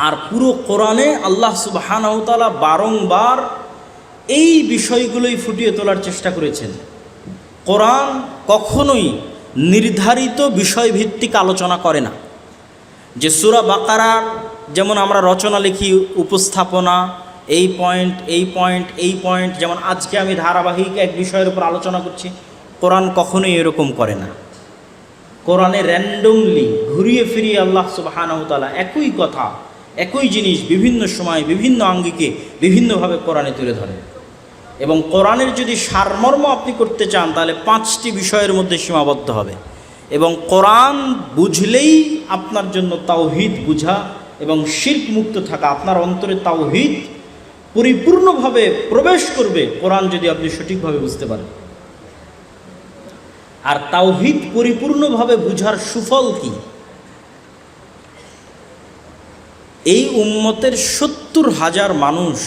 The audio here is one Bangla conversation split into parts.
আর পুরো কোরআনে আল্লাহ সুবহানাহু ওয়া তাআলা বারংবার এই বিষয়গুলোই ফুটিয়ে তোলার চেষ্টা করেছেন। কোরআন কখনোই নির্ধারিত বিষয়ভিত্তিক আলোচনা করে না। যে সূরা বাকারার যেমন আমরা রচনা লিখি, উপস্থাপনা, এই পয়েন্ট এই পয়েন্ট এই পয়েন্ট, যেমন আজকে আমি ধারাবাহিক এক বিষয়ের উপর আলোচনা করছি, কোরআন কখনোই এরকম করে না। কোরআনে র্যান্ডমলি ঘুরিয়ে ফিরিয়ে আল্লাহ সুবহানাহু ওয়া তাআলা একই কথা, একই জিনিস বিভিন্ন সময় বিভিন্ন আঙ্গিকে বিভিন্নভাবে কোরআনে তুলে ধরেন। এবং কোরআনের যদি সারমর্ম আপনি করতে চান তাহলে 5টি বিষয়ের মধ্যে সীমাবদ্ধ হবে। এবং কোরআন বুঝলেই আপনার জন্য তাওহীদ বুঝা এবং শিরক মুক্ত থাকা, আপনার অন্তরে তাওহীদ পরিপূর্ণভাবে প্রবেশ করবে কোরআন যদি আপনি সঠিকভাবে বুঝতে পারেন। আর তাওহীদ পরিপূর্ণভাবে বুঝার সুফল কি? এই উম্মতের 70,000 মানুষ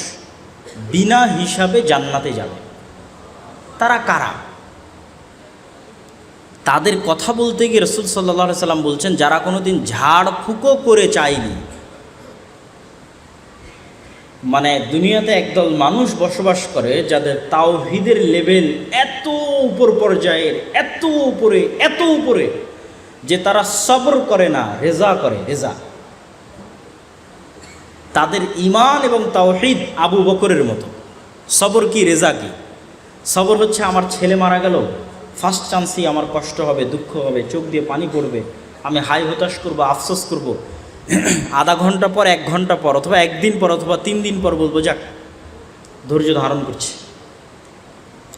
বিনা হিসাবে জান্নাতে যাবে। তারা কারা? তাদের কথা বলতে গিয়ে রাসূল সাল্লাল্লাহু আলাইহি সাল্লাম বলছেন, যারা কোনোদিন ঝাড়ফুঁকো করে চায়নি। মানে দুনিয়াতে একদল মানুষ বসবাস করে যাদের তাওহীদের লেভেল এত উপর পর্যায়ের, এত উপরে যে তারা সবর করে না, রেজা করে। রেজা, তাদের ঈমান এবং তাওহীদ আবু বকরের মতো। সবর কি, রেজা কি? সবর হচ্ছে আমার ছেলে মারা গেল, ফার্স্ট চান্সেই আমার কষ্ট হবে, দুঃখ হবে, চোখ দিয়ে পানি পড়বে, আমি হাই হতাশ করব, আফসোস করব, আধা ঘন্টা পর, 1 ঘন্টা পর, অথবা 1 দিন পর, অথবা 3 দিন পর বলবো যাক ধৈর্য ধারণ করছি।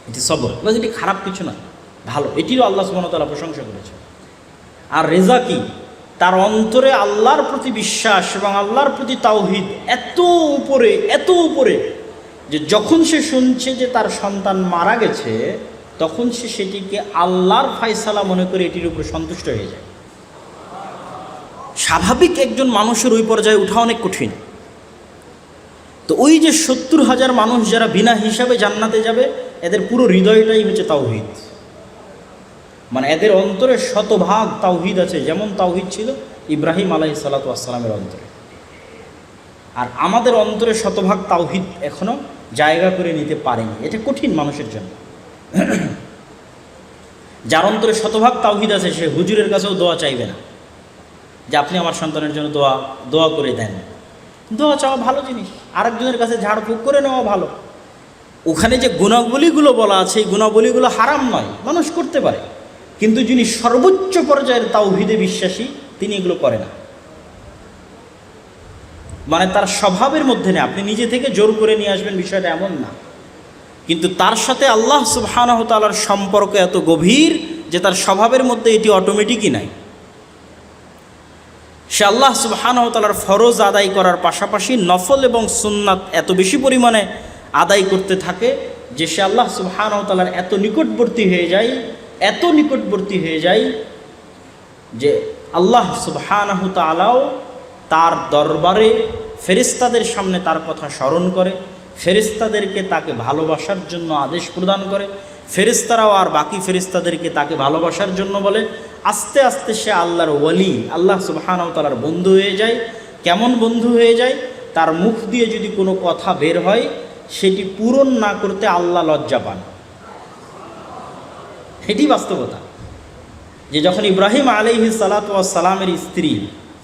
এটি সবর। এটি খারাপ কিছু না, ভালো। এটিরও আল্লাহ সুবহানাহু ওয়া তাআলা প্রশংসা করেছে। আর রেজা কি? তার অন্তরে আল্লাহর প্রতি বিশ্বাস এবং আল্লাহর প্রতি তাওহীদ এত উপরে যে যখন সে শুনছে যে তার সন্তান মারা গেছে, তখন সে সেটিকে আল্লাহর ফায়সালা মনে করে এটির উপর সন্তুষ্ট হয়ে যায়। স্বাভাবিক একজন মানুষের ওই পর্যায়ে ওঠা অনেক কঠিন। তো ওই যে 70,000 মানুষ যারা বিনা হিসাবে জান্নাতে যাবে, এদের পুরো হৃদয়টাই হচ্ছে তাওহীদ। মানে এদের অন্তরে 100% তাওহীদ আছে, যেমন তাওহীদ ছিল ইব্রাহিম আলাইহিস সালাতু ওয়াস সালামের অন্তরে। আর আমাদের অন্তরে 100% তাওহীদ এখনো জায়গা করে নিতে পারেনি। এটা কঠিন মানুষের জন্য। যার অন্তরে 100% তাওহীদ আছে সে হুজুরের কাছেও দোয়া চাইবে না যে আপনি আমার সন্তানের জন্য দোয়া করে দেন। দোয়া চাওয়া ভালো জিনিস, আরেকজনের কাছে ঝাড়ফুঁক করে নেওয়া ভালো। ওখানে যে গুণাবলীগুলো বলা আছে, এই গুণাবলীগুলো হারাম নয়, মানুষ করতে পারে। কিন্তু যিনি সর্বোচ্চ পর্যায়ের তাওহীদে বিশ্বাসী, তিনি এগুলো করে না। মানে তার স্বভাবের মধ্যে নেই, আপনি নিজে থেকে জোর করে নিয়ে আসবেন বিষয়টা এমন না। কিন্তু তার সাথে আল্লাহ সুবহানাহু ওয়া তাআলার সম্পর্ক এত গভীর যে তার স্বভাবের মধ্যে এটি অটোমেটিকই নাই। সে আল্লাহ সুবহানাহু ওয়া তাআলার ফরজ আদায় করার পাশাপাশি নফল এবং সুন্নাত এত বেশি পরিমাণে আদায় করতে থাকে যে সে আল্লাহ সুবহানাহু ওয়া তাআলার এত নিকটবর্তী হয়ে যায় যে আল্লাহ সুবহানাহু ওয়া তাআলাও তার দরবারে ফেরেশতাদের সামনে তার কথা স্মরণ করে, ফেরেশতাদেরকে তাকে ভালোবাসার জন্য আদেশ প্রদান করে, ফেরেশতারাও আর বাকি ফেরেশতাদেরকে তাকে ভালোবাসার জন্য বলে। আস্তে আস্তে সে আল্লাহর ওয়ালি, আল্লাহ সুবহানাহু ওয়া তাআলার বন্ধু হয়ে যায়। কেমন বন্ধু হয়ে যায়? তার মুখ দিয়ে যদি কোনো কথা বের হয় সেটি পূরণ না করতে আল্লাহ লজ্জা পান। এটি বাস্তবতা। যে যখন ইব্রাহিম আলাইহিস সালাতু ওয়াস সালামের স্ত্রী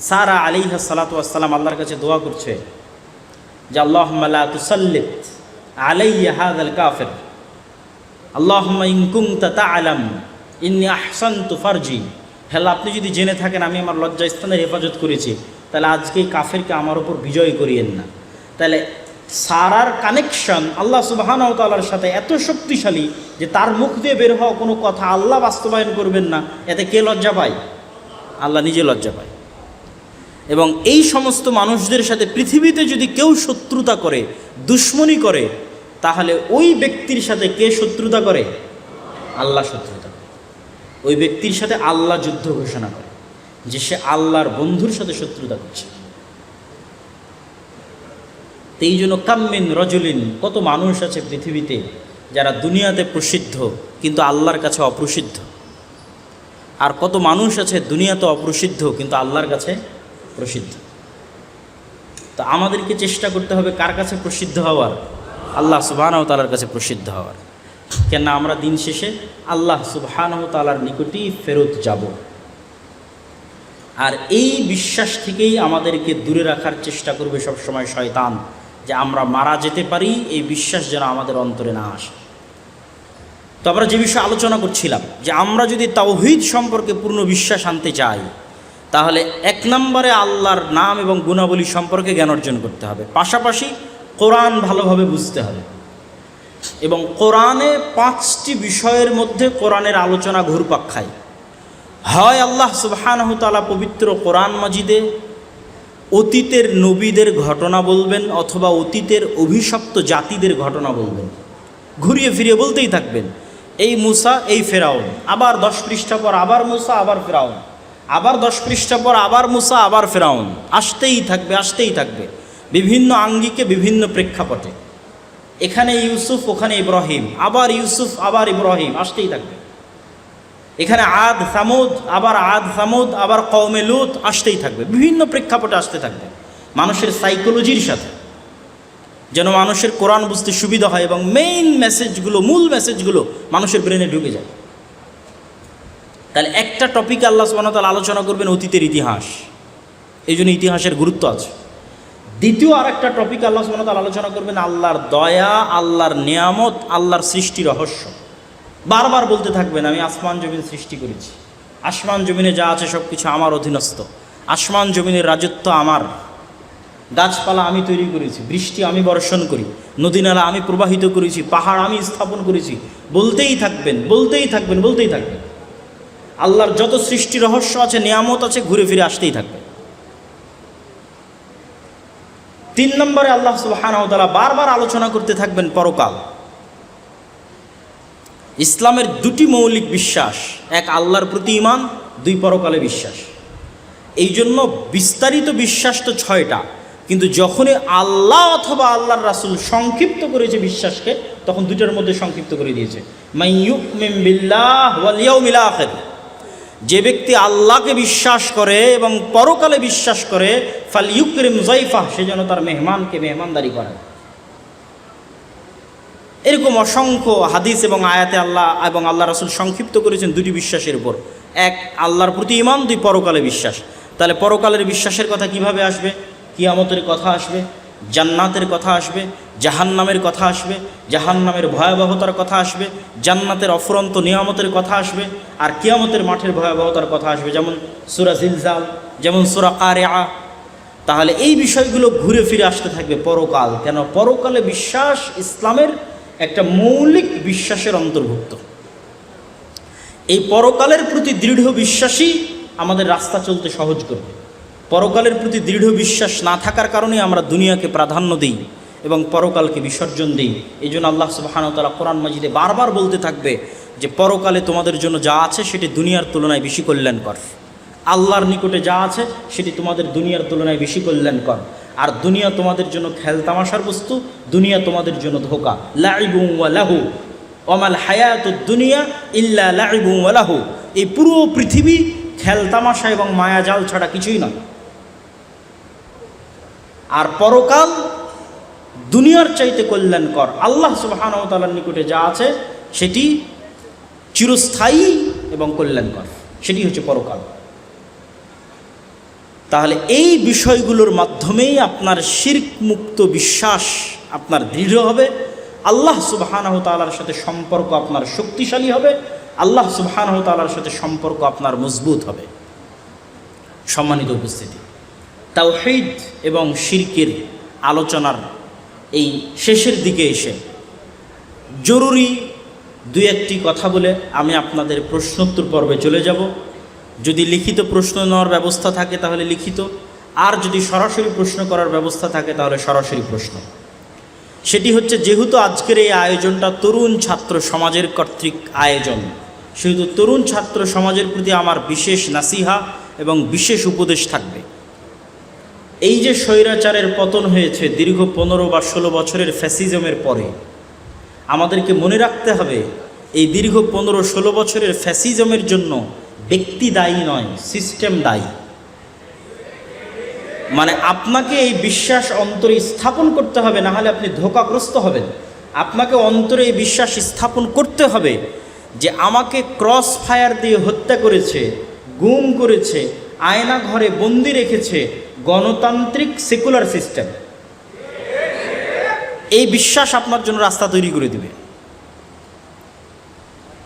সারা আলাইহিস সালাতু ওয়াস সালাম আল্লাহর কাছে দোয়া করছে যে আল্লাহুম্মা লা তুসাল্লিত আলাইয়া হাযাল কাফির, আল্লাহুম্মা ইন কুনতা তা'লাম ইন্নী আহসানতু ফারজি। হে আল্লাহ, আপনি যদি জেনে থাকেন আমি আমার লজ্জাস্থানের হেফাজত করেছি, তাহলে আজকে এই কাফেরকে আমার উপর বিজয় করিয়েন না। তাহলে সারার কানেকশন আল্লাহ সুবহানাহু ওয়া তাআলার সাথে এত শক্তিশালী যে তার মুখ দিয়ে বের হওয়া কোনো কথা আল্লাহ বাস্তবায়ন করবেন না, এতে কে লজ্জা পায়? আল্লাহ নিজে লজ্জা পায়। এবং এই সমস্ত মানুষদের সাথে পৃথিবীতে যদি কেউ শত্রুতা করে, দুশ্মনী করে, তাহলে ওই ব্যক্তির সাথে কে শত্রুতা করে? আল্লাহ শত্রুতা করে। ওই ব্যক্তির সাথে আল্লাহ যুদ্ধ ঘোষণা করে যে সে আল্লাহর বন্ধুর সাথে শত্রুতা করছে। এই জন্য কাম্মিন রজুলিন, কত মানুষ আছে পৃথিবীতে যারা দুনিয়াতে প্রসিদ্ধ কিন্তু আল্লাহর কাছে অপ্রসিদ্ধ। আর কত মানুষ আছে দুনিয়াতে অপ্রসিদ্ধ কিন্তু আল্লাহর কাছে প্রসিদ্ধ। তো আমাদেরকে চেষ্টা করতে হবে কার কাছে প্রসিদ্ধ হওয়ার? আল্লাহ সুবহানাহু ওয়া তাআলার কাছে প্রসিদ্ধ হওয়ার। কেন আমরা দিন শেষে আল্লাহ সুবহানাহু ওয়া তাআলার নিকটই ফেরত যাব। আর এই বিশ্বাস থেকেই আমাদেরকে দূরে রাখার চেষ্টা করবে সবসময় শয়তান, যে আমরা মারা যেতে পারি, এই বিশ্বাস যেন আমাদের অন্তরে না আসে। তো আমরা যে বিষয়ে আলোচনা করছিলাম, যে আমরা যদি তাওহীদ সম্পর্কে পূর্ণ বিশ্বাস আনতে চাই, তাহলে 1 নম্বরে আল্লাহর নাম এবং গুণাবলী সম্পর্কে জ্ঞান অর্জন করতে হবে। পাশাপাশি কোরআন ভালোভাবে বুঝতে হবে, এবং কোরআনে 5টি বিষয়ের মধ্যে কোরআনের আলোচনা ঘুরপাক খায়। হয় আল্লাহ সুবহানাহু ওয়া তাআলা পবিত্র কোরআন মাজিদে অতীতের নবীদের ঘটনা বলবেন, অথবা অতীতের অভিশপ্ত জাতিদের ঘটনা বলবেন। ঘুরিয়ে ফিরিয়ে বলতেই থাকবেন, এই মুসা, এই ফেরাউন, আবার 10 পৃষ্ঠা পর আবার মুসা, আবার ফেরাউন, আবার 10 পৃষ্ঠা পর আবার মুসা, আবার ফেরাউন, আসতেই থাকবে আসতেই থাকবে, বিভিন্ন আঙ্গিকে বিভিন্ন প্রেক্ষাপটে। এখানে ইউসুফ, ওখানে ইব্রাহিম, আবার ইউসুফ, আবার ইব্রাহিম, আসতেই থাকবে। এখানে আদ সামুদ, আবার আদ সামুদ, আবার কওমে লূত, আসতেই থাকবে, বিভিন্ন প্রেক্ষাপটে আসতে থাকবে, মানুষের সাইকোলজির সাথে, যেন মানুষের কোরআন বুঝতে সুবিধা হয় এবং মেইন মেসেজগুলো, মূল মেসেজগুলো মানুষের ব্রেনে ঢুকে যায়। তাহলে একটা টপিকে আল্লাহ সুবহানাহু ওয়া তাআলা আলোচনা করবেন অতীতের ইতিহাস, এই জন্য ইতিহাসের গুরুত্ব আছে। দ্বিতীয় আরেকটা টপিক আল্লাহ সুবহানাহু ওয়া তাআলা আলোচনা করবেন আল্লাহর দয়া, আল্লাহর নিয়ামত, আল্লাহর সৃষ্টি রহস্য। বারবার বলতে থাকবেন, আমি আসমান জমিন সৃষ্টি করেছি, আসমান জমিনে যা আছে সব কিছু আমার অধীনস্থ, আসমান জমিনের রাজত্ব আমার, গাছপালা আমি তৈরি করেছি, বৃষ্টি আমি বর্ষণ করি, নদী নালা আমি প্রবাহিত করেছি, পাহাড় আমি স্থাপন করেছি। বলতেই থাকবেন বলতেই থাকবেন বলতেই থাকবেন। আল্লাহর যত সৃষ্টি রহস্য আছে, নিয়ামত আছে, ঘুরে ফিরে আসতেই থাকবে। 3 নম্বরে আল্লাহ সুবহানাহু ওয়া তাআলা বারবার আলোচনা করতে থাকবেন পরকাল। ইসলামের 2টি মৌলিক বিশ্বাস, 1 আল্লাহর প্রতি ঈমান, 2 পরকালে বিশ্বাস। এই জন্য বিস্তারিত বিশ্বাস তো 6টা, কিন্তু যখনই আল্লাহ অথবা আল্লাহর রাসূল সংক্ষিপ্ত করেছে বিশ্বাসকে, তখন 2টার মধ্যে সংক্ষিপ্ত করে দিয়েছে, মান ইউমিন বিল্লাহ ওয়াল ইয়াউমিল আখির। যে ব্যক্তি আল্লাহকে বিশ্বাস করে এবং পরকালে বিশ্বাস করে, ফালইউকরিম যায়ফাহ, সে যেন তার মেহমানকে মেহমানদারি করে। এরকম অসংখ্য হাদিস এবং আয়াতে আল্লাহ এবং আল্লাহ রাসূল সংক্ষিপ্ত করেছেন 2টি বিশ্বাসের উপর, 1 আল্লাহর প্রতি ঈমান, 2 পরকালে বিশ্বাস। তাহলে পরকালের বিশ্বাসের কথা কিভাবে আসবে? কিয়ামতের কথা আসবে, জান্নাতের কথা আসবে, জাহান্নামের কথা আসবে, জাহান্নামের ভয়াবহতার কথা আসবে, জান্নাতের অফুরন্ত নিয়ামতের কথা আসবে, আর কিয়ামতের মাঠের ভয়াবহতার কথা আসবে, যেমন সূরা জিলজাল, যেমন সূরা কারিআ। তাহলে এই বিষয়গুলো ঘুরে ফিরে আসতে থাকবে পরকাল। কেন? পরকালে বিশ্বাস ইসলামের একটা মৌলিক বিশ্বাসের অন্তর্ভুক্ত। এই পরকালের প্রতি দৃঢ় বিশ্বাসই আমাদের রাস্তা চলতে সহজ করবে। পরকালের প্রতি দৃঢ় বিশ্বাস না থাকার কারণে আমরা দুনিয়াকে প্রাধান্য দিই এবং পরকালকে বিসর্জন দিই। এই জন্য আল্লাহ সুবহানাহু ওয়া তাআলা কোরআন মাজিদে বারবার বলতে থাকবে যে পরকালে তোমাদের জন্য যা আছে সেটি দুনিয়ার তুলনায় বেশি কল্যাণকর। আল্লাহর নিকটে যা আছে সেটি তোমাদের দুনিয়ার তুলনায় বেশি কল্যাণকর। আর দুনিয়া তোমাদের জন্য খেলতামাশার বস্তু, দুনিয়া তোমাদের জন্য ধোঁকা। লাইবুন ওয়া লাহু ওয়ামাল হায়াতুদ দুনিয়া ইল্লা লাইবুন ওয়া লাহু। এই পুরো পৃথিবী খেলতামাশা এবং মায়াজাল ছাড়া কিছুই নয়। আর পরকাল দুনিয়ার চাইতে কল্যাণকর। আল্লাহ সুবহানাহু ওয়া তাআলার নিকটে যা আছে সেটি চিরস্থায়ী এবং কল্যাণকর, সেটি হচ্ছে পরকাল। তাহলে এই বিষয়গুলোর মাধ্যমেই আপনার শিরক মুক্ত বিশ্বাস আপনার দৃঢ় হবে, আল্লাহ সুবহানাহু ওয়া তাআলার সাথে সম্পর্ক আপনার শক্তিশালী হবে, আল্লাহ সুবহানাহু ওয়া তাআলার সাথে সম্পর্ক আপনার মজবুত হবে। সম্মানিত উপস্থিতি, তাওহীদ এবং শিরকের আলোচনার এই শেষের দিকে এসে জরুরি 2-1টি কথা বলে আমি আপনাদের প্রশ্নোত্তর পর্বে চলে যাব। যদি লিখিত প্রশ্ন নেওয়ার ব্যবস্থা থাকে তাহলে লিখিত, আর যদি সরাসরি প্রশ্ন করার ব্যবস্থা থাকে তাহলে সরাসরি প্রশ্ন। সেটি হচ্ছে, যেহেতু আজকের এই আয়োজনটা তরুণ ছাত্র সমাজের কর্তৃক আয়োজন, সেহেতু তরুণ ছাত্র সমাজের প্রতি আমার বিশেষ নাসিহা এবং বিশেষ উপদেশ থাকবে। এই যে স্বৈরাচারের পতন হয়েছে দীর্ঘ 15 বা 16 বছরের ফ্যাসিজমের পরে, আমাদেরকে মনে রাখতে হবে এই দীর্ঘ 15-16 বছরের ফ্যাসিজমের জন্য ব্যক্তি দায়ী নয়, সিস্টেম দায়ী। মানে আপনাকে এই বিশ্বাস অন্তরে স্থাপন করতে হবে, না হলে আপনি ধোঁকাগ্রস্ত হবেন। আপনাকে অন্তরে এই বিশ্বাস স্থাপন করতে হবে যে আমাকে ক্রস ফায়ার দিয়ে হত্যা করেছে, গুম করেছে, আয়না ঘরে বন্দি রেখেছে গণতান্ত্রিক সেকুলার সিস্টেম। এই বিশ্বাস আপনার জন্য রাস্তা তৈরি করে দিবে।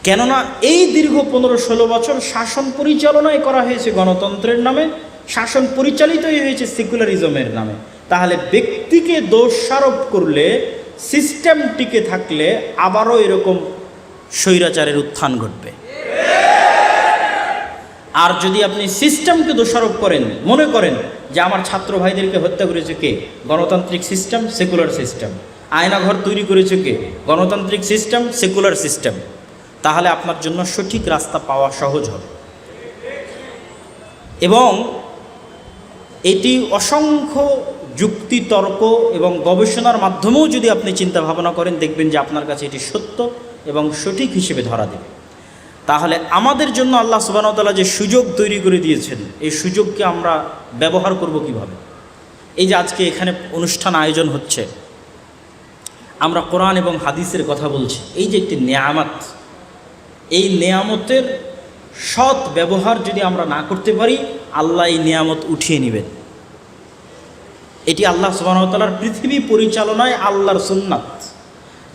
কেননা এই দীর্ঘ 15-16 বছর শাসন পরিচালনায় করা হয়েছে গণতন্ত্রের নামে, শাসন পরিচালিতই হয়েছে সেকুলারিজমের নামে। তাহলে ব্যক্তিকে দোষারোপ করলে, সিস্টেম টিকে থাকলে আবারও এরকম স্বৈরাচারের উত্থান ঘটবে। আর যদি আপনি সিস্টেমকে দোষারোপ করেন, মনে করেন যে আমার ছাত্র ভাইদেরকে হত্যা করেছে কে? গণতান্ত্রিক সিস্টেম, সেকুলার সিস্টেম। আয়নাঘর তৈরি করেছে কে? গণতান্ত্রিক সিস্টেম, সেকুলার সিস্টেম। তাহলে আপনার জন্য সঠিক রাস্তা পাওয়া সহজ হবে। এবং এটি অসংখ্য যুক্তি, তর্ক এবং গবেষণার মাধ্যমেও যদি আপনি চিন্তা ভাবনা করেন, দেখবেন যে আপনার কাছে এটি সত্য এবং সঠিক হিসেবে ধরা দেবে। তাহলে আমাদের জন্য আল্লাহ সুবহানাহু ওয়া তাআলা যে সুযোগ তৈরি করে দিয়েছেন, এই সুযোগকে আমরা ব্যবহার করব কিভাবে? এই যে আজকে এখানে অনুষ্ঠান আয়োজন হচ্ছে, আমরা কোরআন এবং হাদিসের কথা বলছি, এই যে একটি নেয়ামত, এই নেয়ামতের সৎ ব্যবহার যদি আমরা না করতে পারি, আল্লাহ এই নেয়ামত উঠিয়ে নেবেন। এটি আল্লাহ সুবহানাহু ওয়া তাআলার পৃথিবী পরিচালনায় আল্লাহর সুন্নাত,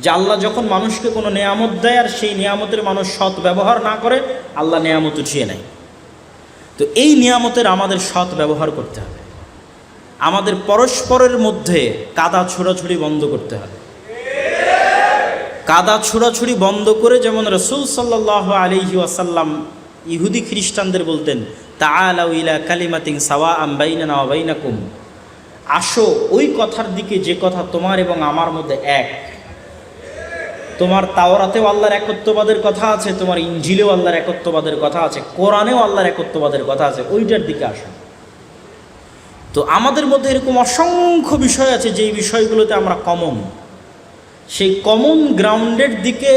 যে আল্লাহ যখন মানুষকে কোনো নেয়ামত দেয় আর সেই নেয়ামতের মানুষ সৎ ব্যবহার না করে, আল্লাহ নেয়ামত উঠিয়ে নেয়। তো এই নেয়ামতের আমাদের সৎ ব্যবহার করতে হবে। আমাদের পরস্পরের মধ্যে কাদা ছোড়াছুড়ি বন্ধ করতে হবে। কাদা ছোড়াছুড়ি বন্ধ করে, যেমন রাসূল সাল্লাল্লাহু আলাইহি ওয়াসাল্লাম ইহুদি খ্রিস্টানদের বলতেন, তাআলাউ ইলা কালিমাতিন সাওয়াআন বাইনানা ওয়া বাইনাকুম, আসো ওই কথার দিকে যে কথা তোমার এবং আমার মধ্যে এক। তোমার তাওরাতেও আল্লাহর একত্ববাদের কথা আছে, তোমার ইনজিলেও আল্লাহর একত্ববাদের কথা আছে, কোরআনেও আল্লাহর একত্ববাদের কথা আছে, ওইটার দিকে আসো। তো আমাদের মধ্যে এরকম অসংখ্য বিষয় আছে যেই বিষয়গুলোতে আমরা কমন, সেই কমন গ্রাউন্ডের দিকে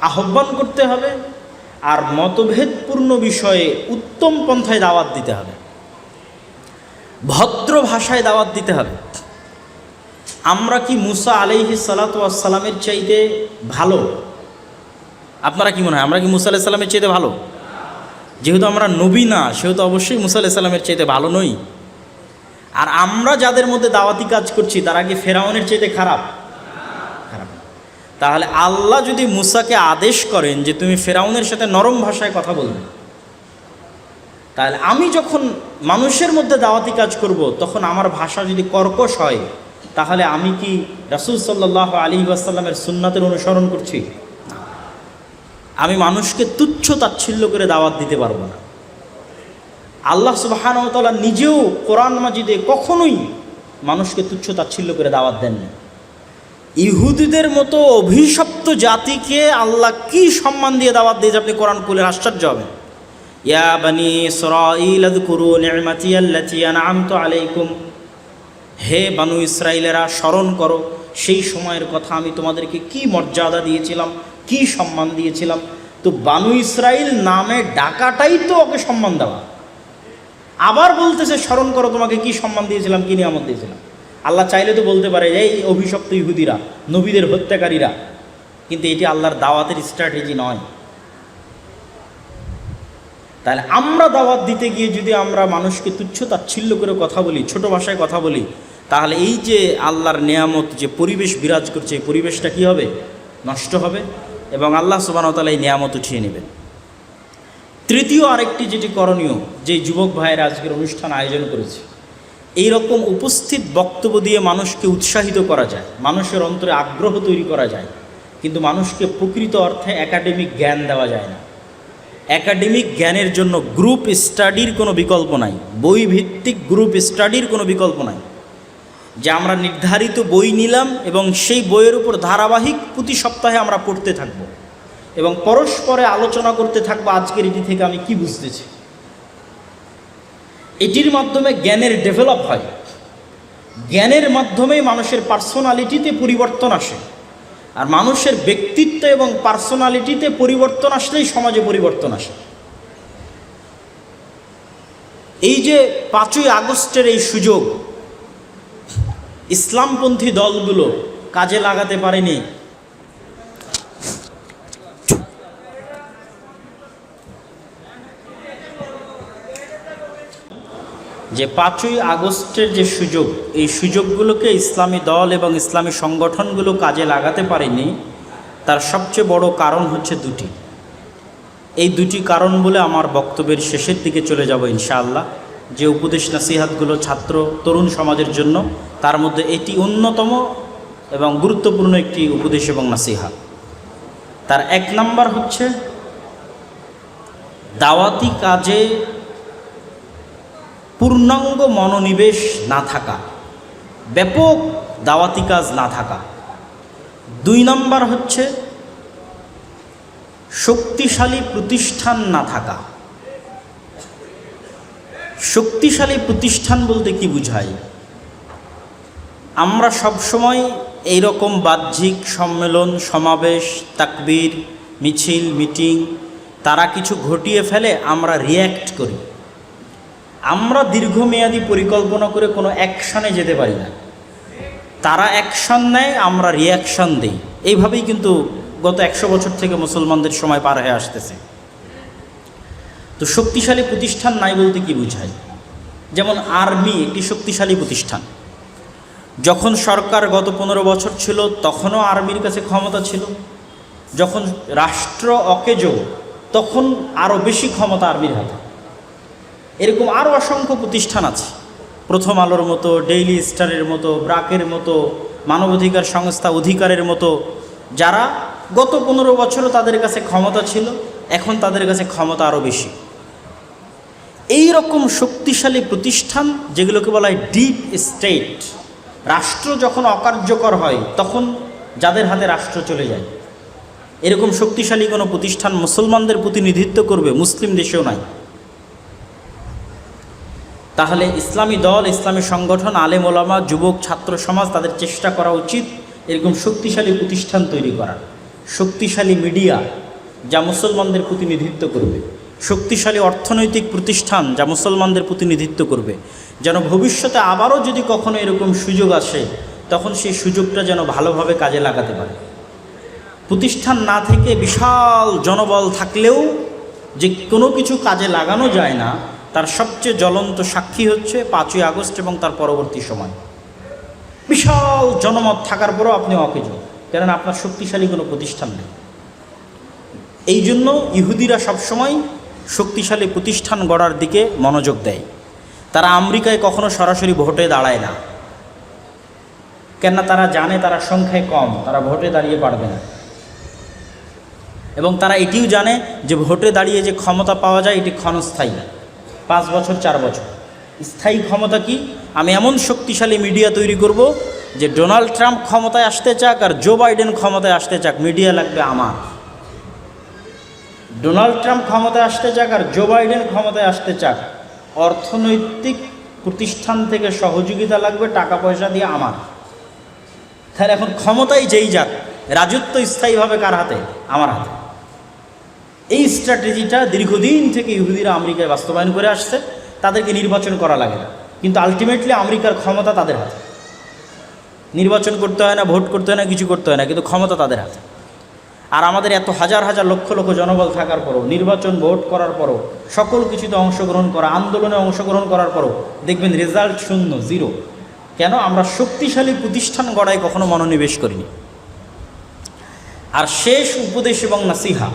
আহ্বান করতে হবে। আর মতভেদপূর্ণ বিষয়ে উত্তম পন্থায় দাওয়াত দিতে হবে, ভদ্র ভাষায় দাওয়াত দিতে হবে। আমরা কি মুসা আলাইহিস সালাতু ওয়াস সালামের চাইতে ভালো? আপনারা কি মনে হয় আমরা কি মুসা আলাইহিস সালামের চাইতে ভালো? যেহেতু আমরা নবী না, সেহেতু অবশ্যই মুসা আলাইহিস সালামের চাইতে ভালো নই। আর আমরা যাদের মধ্যে দাওয়াতি কাজ করছি, তারা কি ফেরাউনের চাইতে খারাপ? খারাপ। তাহলে আল্লাহ যদি মুসাকে আদেশ করেন যে তুমি ফেরাউনের সাথে নরম ভাষায় কথা বলবে, তাহলে আমি যখন মানুষের মধ্যে দাওয়াতি কাজ করব, তখন আমার ভাষা যদি কর্কশ হয়, তাহলে আমি কি রাসূল সাল্লাল্লাহু আলাইহি ওয়াসাল্লামের সুন্নাতের অনুসরণ করছি? আমি মানুষকে তুচ্ছ তাচ্ছিল্য করে দাওয়াত দিতে পারবো না। আল্লাহ সুবহানাহু ওয়া তাআলা নিজেও কোরআন মাজিদে কখনোই মানুষকে তুচ্ছ তাচ্ছিল্য করে দাওয়াত দেননি। ইহুদিদের মতো অভিশপ্ত জাতিকে আল্লাহ কি সম্মান দিয়ে দাওয়াত দিয়েছে, আপনি কোরআন খুলে আশ্চর্য হবেন। ইয়া বানি ইসরাঈল আযকুরু নি'মাতি আল্লাতী আন'আমতু আলাইকুম, হে বানু ইসরাইলেরা স্মরণ করো সেই সময়ের কথা, আমি তোমাদেরকে কি মর্যাদা দিয়েছিলাম, কি সম্মান দিয়েছিলাম। তো বানু ইসরাইল নামে ডাকাটাই তো ওকে সম্মান দেওয়া। আবার বলতেছে স্মরণ করো তোমাকে কি সম্মান দিয়েছিলাম, কি নিয়ামত দিয়েছিলাম। আল্লাহ চাইলে তো বলতে পারে এই অভিশপ্ত ইহুদিরা, নবীদের হত্যাকারীরা, কিন্তু এটি আল্লাহর দাওয়াতের স্ট্র্যাটেজি নয়। তাহলে আমরা দাওয়াত দিতে গিয়ে যদি আমরা মানুষকে তুচ্ছ তাচ্ছিল্য করে কথা বলি, ছোট ভাষায় কথা বলি, তাহলে এই যে আল্লাহর নেয়ামত যে পরিবেশ বিরাজ করছে, এই পরিবেশটা কী হবে? নষ্ট হবে এবং আল্লাহ সুবহানাহু ওয়া তাআলা এই নেয়ামত উঠিয়ে নেবেন। তৃতীয় আরেকটি যেটি করণীয়, যে যুবক ভাইয়েরা আজকের অনুষ্ঠান আয়োজন করেছে, এই রকম উপস্থিত বক্তব্য দিয়ে মানুষকে উৎসাহিত করা যায়, মানুষের অন্তরে আগ্রহ তৈরি করা যায়, কিন্তু মানুষকে প্রকৃত অর্থে একাডেমিক জ্ঞান দেওয়া যায় না। একাডেমিক জ্ঞানের জন্য গ্রুপ স্টাডির কোনো বিকল্প নাই, বই ভিত্তিক গ্রুপ স্টাডির কোনো বিকল্প নাই, যে আমরা নির্ধারিত বই নিলাম এবং সেই বইয়ের উপর ধারাবাহিক প্রতি সপ্তাহে আমরা পড়তে থাকব এবং পরস্পরে আলোচনা করতে থাকবো আজকের এটি থেকে আমি কি বুঝতেছি। এটির মাধ্যমে জ্ঞানের ডেভেলপ হয়, জ্ঞানের মাধ্যমেই মানুষের পার্সোনালিটিতে পরিবর্তন আসে, আর মানুষের ব্যক্তিত্ব এবং পার্সোনালিটিতে পরিবর্তন আসলেই সমাজে পরিবর্তন আসে। এই যে 5ই আগস্টের এই সুযোগ, ইসলামপন্থী দলগুলো কাজে লাগাতে পারেনি। যে 5ই আগস্টের যে সুযোগ, এই সুযোগগুলোকে ইসলামী দল এবং ইসলামী সংগঠনগুলো কাজে লাগাতে পারেনি, তার সবচেয়ে বড় কারণ হচ্ছে দুটি। এই দুটি কারণ বলে আমার বক্তব্যের শেষের দিকে চলে যাব ইনশাআল্লাহ। যে উপদেশ নাসিহাতগুলো ছাত্র তরুণ সমাজের জন্য, তার মধ্যে এটি অন্যতম এবং গুরুত্বপূর্ণ একটি উপদেশ এবং নাসিহাত। তার 1 নাম্বার হচ্ছে দাওয়াতি কাজে পূর্ণাঙ্গ মনোনিবেশ না থাকা, ব্যাপক দাওয়াতি কাজ না থাকা। 2 নাম্বার হচ্ছে শক্তিশালী প্রতিষ্ঠান না থাকা। শক্তিশালী প্রতিষ্ঠান বলতে কি বুঝায়? আমরা সবসময় এইরকম বাহ্যিক সম্মেলন, সমাবেশ, তাকবীর, মিছিল, মিটিং তারা কিছু ঘটিয়ে ফেলে, আমরা রিয়্যাক্ট করি। আমরা দীর্ঘমেয়াদী পরিকল্পনা করে কোনো অ্যাকশানে যেতে পারি না। তারা অ্যাকশান নেয়, আমরা রিয়াকশান দিই। এইভাবেই কিন্তু গত 100 বছর থেকে মুসলমানদের সময় পার হয়ে আসতেছে। তো শক্তিশালী প্রতিষ্ঠান নাই বলতে কি বুঝায়? যেমন আর্মি একটি শক্তিশালী প্রতিষ্ঠান। যখন সরকার গত 15 বছর ছিল তখনও আর্মির কাছে ক্ষমতা ছিল। যখন রাষ্ট্র অকেজো তখন আরও বেশি ক্ষমতা আর্মির হাতে। এরকম আরও অসংখ্য প্রতিষ্ঠান আছে, প্রথম আলোর মতো, ডেইলি স্টারের মতো, ব্রাকের মতো, মানবাধিকার সংস্থা অধিকারের মতো, যারা গত 15 বছরও তাদের কাছে ক্ষমতা ছিল, এখন তাদের কাছে ক্ষমতা আরও বেশি। এই রকম শক্তিশালী প্রতিষ্ঠান যেগুলোকে বলা হয় ডিপ স্টেট, রাষ্ট্র যখন অকার্যকর হয় তখন যাদের হাতে রাষ্ট্র চলে যায়, এরকম শক্তিশালী কোনো প্রতিষ্ঠান মুসলমানদের প্রতিনিধিত্ব করবে মুসলিম দেশেও নাই। তাহলে ইসলামী দল, ইসলামী সংগঠন, আলেম ওলামা, যুবক, ছাত্র সমাজ তাদের চেষ্টা করা উচিত এরকম শক্তিশালী প্রতিষ্ঠান তৈরি করার। শক্তিশালী মিডিয়া যা মুসলমানদের প্রতিনিধিত্ব করবে, শক্তিশালী অর্থনৈতিক প্রতিষ্ঠান যা মুসলমানদের প্রতিনিধিত্ব করবে, যেন ভবিষ্যতে আবারও যদি কখনো এরকম সুযোগ আসে তখন সেই সুযোগটা যেন ভালোভাবে কাজে লাগাতে পারে। প্রতিষ্ঠান না থেকে বিশাল জনবল থাকলেও যে কোনো কিছু কাজে লাগানো যায় না, তার সবচেয়ে জ্বলন্ত সাক্ষী হচ্ছে 5ই আগস্ট এবং তার পরবর্তী সময়। বিশাল জনমত থাকার পরও আপনি অকেজো, কেননা আপনার শক্তিশালী কোনো প্রতিষ্ঠান নেই। এই জন্য ইহুদিরা সবসময় শক্তিশালী প্রতিষ্ঠান গড়ার দিকে মনোযোগ দেয়। তারা আমেরিকায় কখনো সরাসরি ভোটে দাঁড়ায় না, কেননা তারা জানে তারা সংখ্যায় কম, তারা ভোটে দাঁড়িয়ে পারবে না। এবং তারা এটিও জানে যে ভোটে দাঁড়িয়ে যে ক্ষমতা পাওয়া যায় এটি ক্ষণস্থায়ী, 5 বছর 4 বছর। স্থায়ী ক্ষমতা কি? আমি এমন শক্তিশালী মিডিয়া তৈরি করব যে ডোনাল্ড ট্রাম্প ক্ষমতায় আসতে চাক আর জো বাইডেন ক্ষমতায় আসতে চাক, মিডিয়া লাগবে আমার। ডোনাল্ড ট্রাম্প ক্ষমতায় আসতে চাক আর জো বাইডেন ক্ষমতায় আসতে চাক, অর্থনৈতিক প্রতিষ্ঠান থেকে সহযোগিতা লাগবে, টাকা পয়সা দিয়ে আমার। তাহলে এখন ক্ষমতায় যেই যাক, রাজত্ব স্থায়ীভাবে কার হাতে? আমার হাতে। এই স্ট্র্যাটেজিটা দীর্ঘদিন থেকে ইহুদিরা আমেরিকায় বাস্তবায়ন করে আসছে। তাদেরকে নির্বাচন করা লাগে না, কিন্তু আলটিমেটলি আমেরিকার ক্ষমতা তাদের হাতে। নির্বাচন করতে হয় না, ভোট করতে হয় না, কিছু করতে হয় না, কিন্তু ক্ষমতা তাদের হাতে। আর আমাদের এত হাজার হাজার লক্ষ লক্ষ জনবল থাকার পরও, নির্বাচন ভোট করার পরও, সকল কিছুতে অংশগ্রহণ করা, আন্দোলনে অংশগ্রহণ করার পরও দেখবেন রেজাল্ট শূন্য, 0। কেন? আমরা শক্তিশালী প্রতিষ্ঠান গড়ায় কখনো মনোনিবেশ করিনি। আর শেষ উপদেশ এবং নাসিহা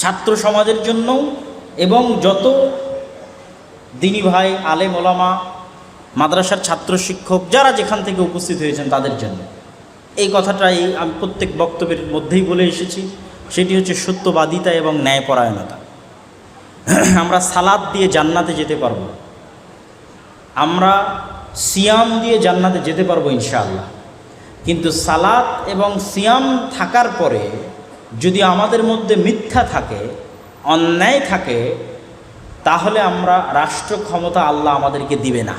ছাত্র সমাজের জন্য এবং যত দিনী ভাই, আলেম ওলামা, মাদ্রাসার ছাত্র শিক্ষক যারা যেখান থেকে উপস্থিত হয়েছেন তাদের জন্য এই কথাটাই আমি প্রত্যেক বক্তব্যের মধ্যেই বলে এসেছি, সেটি হচ্ছে সত্যবাদিতা এবং ন্যায়পরায়ণতা। আমরা সালাত দিয়ে জান্নাতে যেতে পারবো, আমরা সিয়াম দিয়ে জান্নাতে যেতে পারবো ইনশাআল্লাহ। কিন্তু সালাত এবং সিয়াম থাকার পরে যদি আমাদের মধ্যে মিথ্যা থাকে, অন্যায় থাকে, তাহলে আমরা রাষ্ট্র ক্ষমতা আল্লাহ আমাদেরকে দিবে না।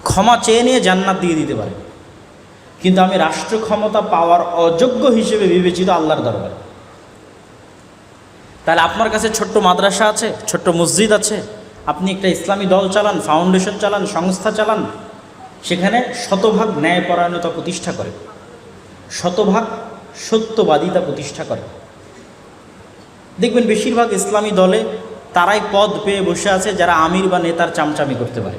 ক্ষমা চেয়ে নিয়ে জান্নাত দিয়ে দিতে পারে, কিন্তু আমি রাষ্ট্র ক্ষমতা পাওয়ার অযোগ্য হিসেবে বিবেচিত আল্লাহর দরবারে। তাহলে আপনার কাছে ছোট্ট মাদ্রাসা আছে, ছোট্ট মসজিদ আছে, আপনি একটা ইসলামী দল চালান, ফাউন্ডেশন চালান, সংস্থা চালান, সেখানে শতভাগ ন্যায়পরায়ণতা প্রতিষ্ঠা করে, শতভাগ সত্যবাদিতা প্রতিষ্ঠা করে। দেখবেন বেশিরভাগ ইসলামী দলে তারাই পদ পেয়ে বসে আছে যারা আমির বা নেতার চামচামি করতে পারে,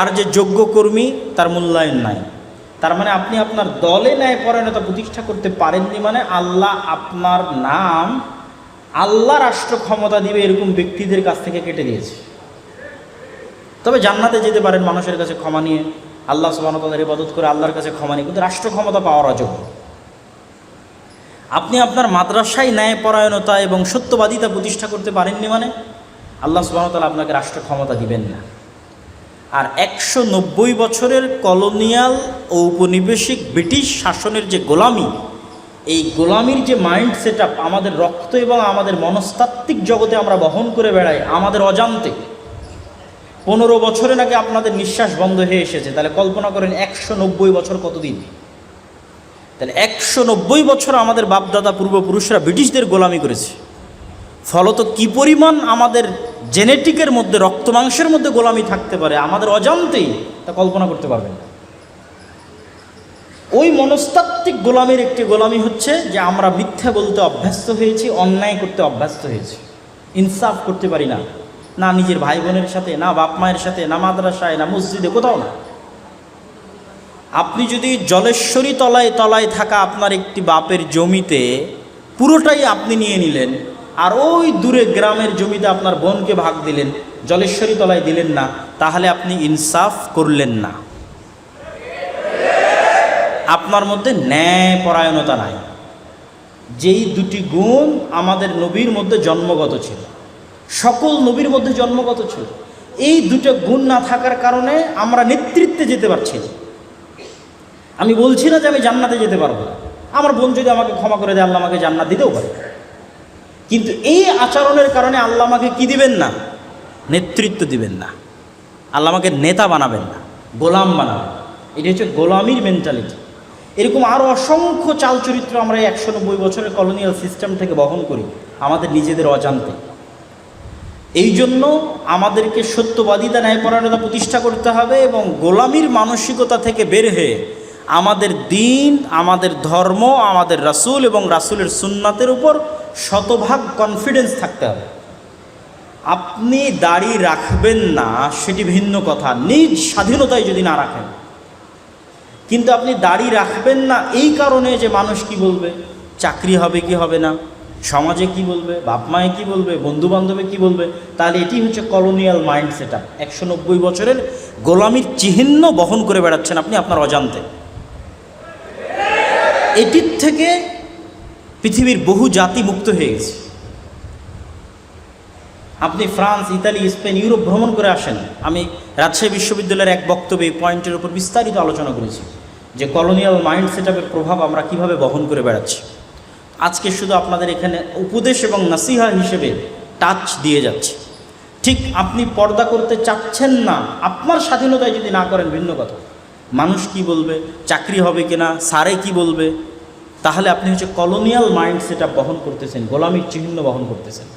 আর যে যোগ্য কর্মী তার মূল্যায়ন নাই। তার মানে আপনি আপনার দলে ন্যায়পরায়ণতা প্রতিষ্ঠা করতে পারেননি, মানে আল্লাহ আপনার নাম, আল্লাহ রাষ্ট্র ক্ষমতা দিবে এরকম ব্যক্তিদের কাছ থেকে কেটে দিয়েছে। তবে জান্নাতে যেতে পারেন মানুষের কাছে ক্ষমা নিয়ে, আল্লাহ সুবহানাহু ওয়া তাআলার ইবাদত করে আল্লাহর কাছে ক্ষমা নিয়ে, কিন্তু রাষ্ট্র ক্ষমতা পাওয়ার অযোগ্য। আপনি আপনার মাদ্রাসায় ন্যায়পরায়ণতা এবং সত্যবাদিতা প্রতিষ্ঠা করতে পারেননি, মানে আল্লাহ সুবহানাহু ওয়া তাআলা আপনাকে রাষ্ট্র ক্ষমতা দিবেন না। আর 190 বছরের কলোনিয়াল ও উপনিবেশিক ব্রিটিশ শাসনের যে গোলামি, এই গোলামির যে মাইন্ড সেট আপ আমাদের রক্ত এবং আমাদের মনস্তাত্ত্বিক জগতে আমরা বহন করে বেড়াই আমাদের অজান্তে। 15 বছরে নাকি আপনাদের নিঃশ্বাস বন্ধ হয়ে এসেছে, তাহলে কল্পনা করেন 190 বছর কতদিন। তাহলে 190 বছর আমাদের বাপদাদা পূর্বপুরুষরা ব্রিটিশদের গোলামি করেছে। ফলত কি পরিমাণ আমাদের জেনেটিকের মধ্যে, রক্ত মাংসের মধ্যে গোলামি থাকতে পারে আমাদের অজান্তেই, তা কল্পনা করতে পারবেন না। ওই মনস্তাত্ত্বিক গোলামির একটি গোলামি হচ্ছে যে আমরা মিথ্যা বলতে অভ্যস্ত হয়েছি, অন্যায় করতে অভ্যস্ত হয়েছি, ইনসাফ করতে পারি না, না নিজের ভাই বোনের সাথে, না বাপ মায়ের সাথে, না মাদ্রাসায়, না মসজিদে, কোথাও না। আপনি যদি জলেশ্বরী তলায় তলায় থাকা আপনার একটি বাপের জমিতে পুরোটাই আপনি নিয়ে নিলেন, আর ওই দূরে গ্রামের জমিতে আপনার বোনকে ভাগ দিলেন, জলেশ্বরী তলায় দিলেন না, তাহলে আপনি ইনসাফ করলেন না। আপনার মধ্যে ন্যায়পরায়ণতা নাই। যেই দুটি গুণ আমাদের নবীর মধ্যে জন্মগত ছিল, সকল নবীর মধ্যে জন্মগত ছিল, এই দুটো গুণ না থাকার কারণে আমরা নেতৃত্বে যেতে পারছি না। আমি বলছি না যে আমি জান্নাতে যেতে পারবো না, আমার বোন যদি আমাকে ক্ষমা করে দেয় আল্লাহ আমাকে জান্নাত দিতেও পারে, কিন্তু এই আচরণের কারণে আল্লাহ আমাকে কি দিবেন না? নেতৃত্ব দিবেন না, আল্লাহ আমাকে নেতা বানাবেন না, গোলাম বানাবেন। এটি হচ্ছে গোলামির মেন্টালিটি। এরকম আরও অসংখ্য চাল চরিত্র আমরা 190 বছরের কলোনিয়াল সিস্টেম থেকে বহন করি আমাদের নিজেদের অজান্তে। এই জন্য আমাদেরকে সত্যবাদিতা, ন্যায়পরায়ণতা প্রতিষ্ঠা করতে হবে এবং গোলামির মানসিকতা থেকে বের হয়ে আমাদের দিন, আমাদের ধর্ম, আমাদের রাসূল এবং রাসূলের সুন্নাতের উপর শতভাগ কনফিডেন্স থাকতে হবে। আপনি দাড়ি রাখবেন না সেটি ভিন্ন কথা, নিজ স্বাধীনতায় যদি না রাখেন, কিন্তু আপনি দাড়ি রাখবেন না এই কারণে যে মানুষ কি বলবে, চাকরি হবে কি হবে না, সমাজে কি বলবে, বাপ মায়ে কি বলবে, বন্ধু বান্ধবে কি বলবে, তাহলে এটি হচ্ছে কলোনিয়াল মাইন্ড সেট আপ। 190 বছরের গোলামির চিহ্ন বহন করে বেড়াচ্ছেন আপনি আপনার অজান্তে। এটির থেকে পৃথিবীর বহু জাতি মুক্ত হয়ে গেছে। আপনি ফ্রান্স, ইতালি, স্পেন, ইউরোপ ভ্রমণ করে আসেন। আমি রাজশাহী বিশ্ববিদ্যালয়ের এক বক্তব্যে এই পয়েন্টের উপর বিস্তারিত আলোচনা করেছি যে কলোনিয়াল মাইন্ড সেট আপের প্রভাব আমরা কীভাবে বহন করে বেড়াচ্ছি। আজকে শুধু আপনাদের এখানে উপদেশ এবং নাসিহা হিসেবে টাচ দিয়ে যাচ্ছে। ঠিক আপনি পর্দা করতে চাচ্ছেন না, আপনার স্বাধীনতায় যদি না করেন ভিন্ন কথা, মানুষ কি বলবে, চাকরি হবে কিনা, স্যারে কি বলবে, তাহলে আপনি হচ্ছে কলোনিয়াল মাইন্ড সেট আপ বহন করতেছেন, গোলামির চিহ্ন বহন করতেছেন।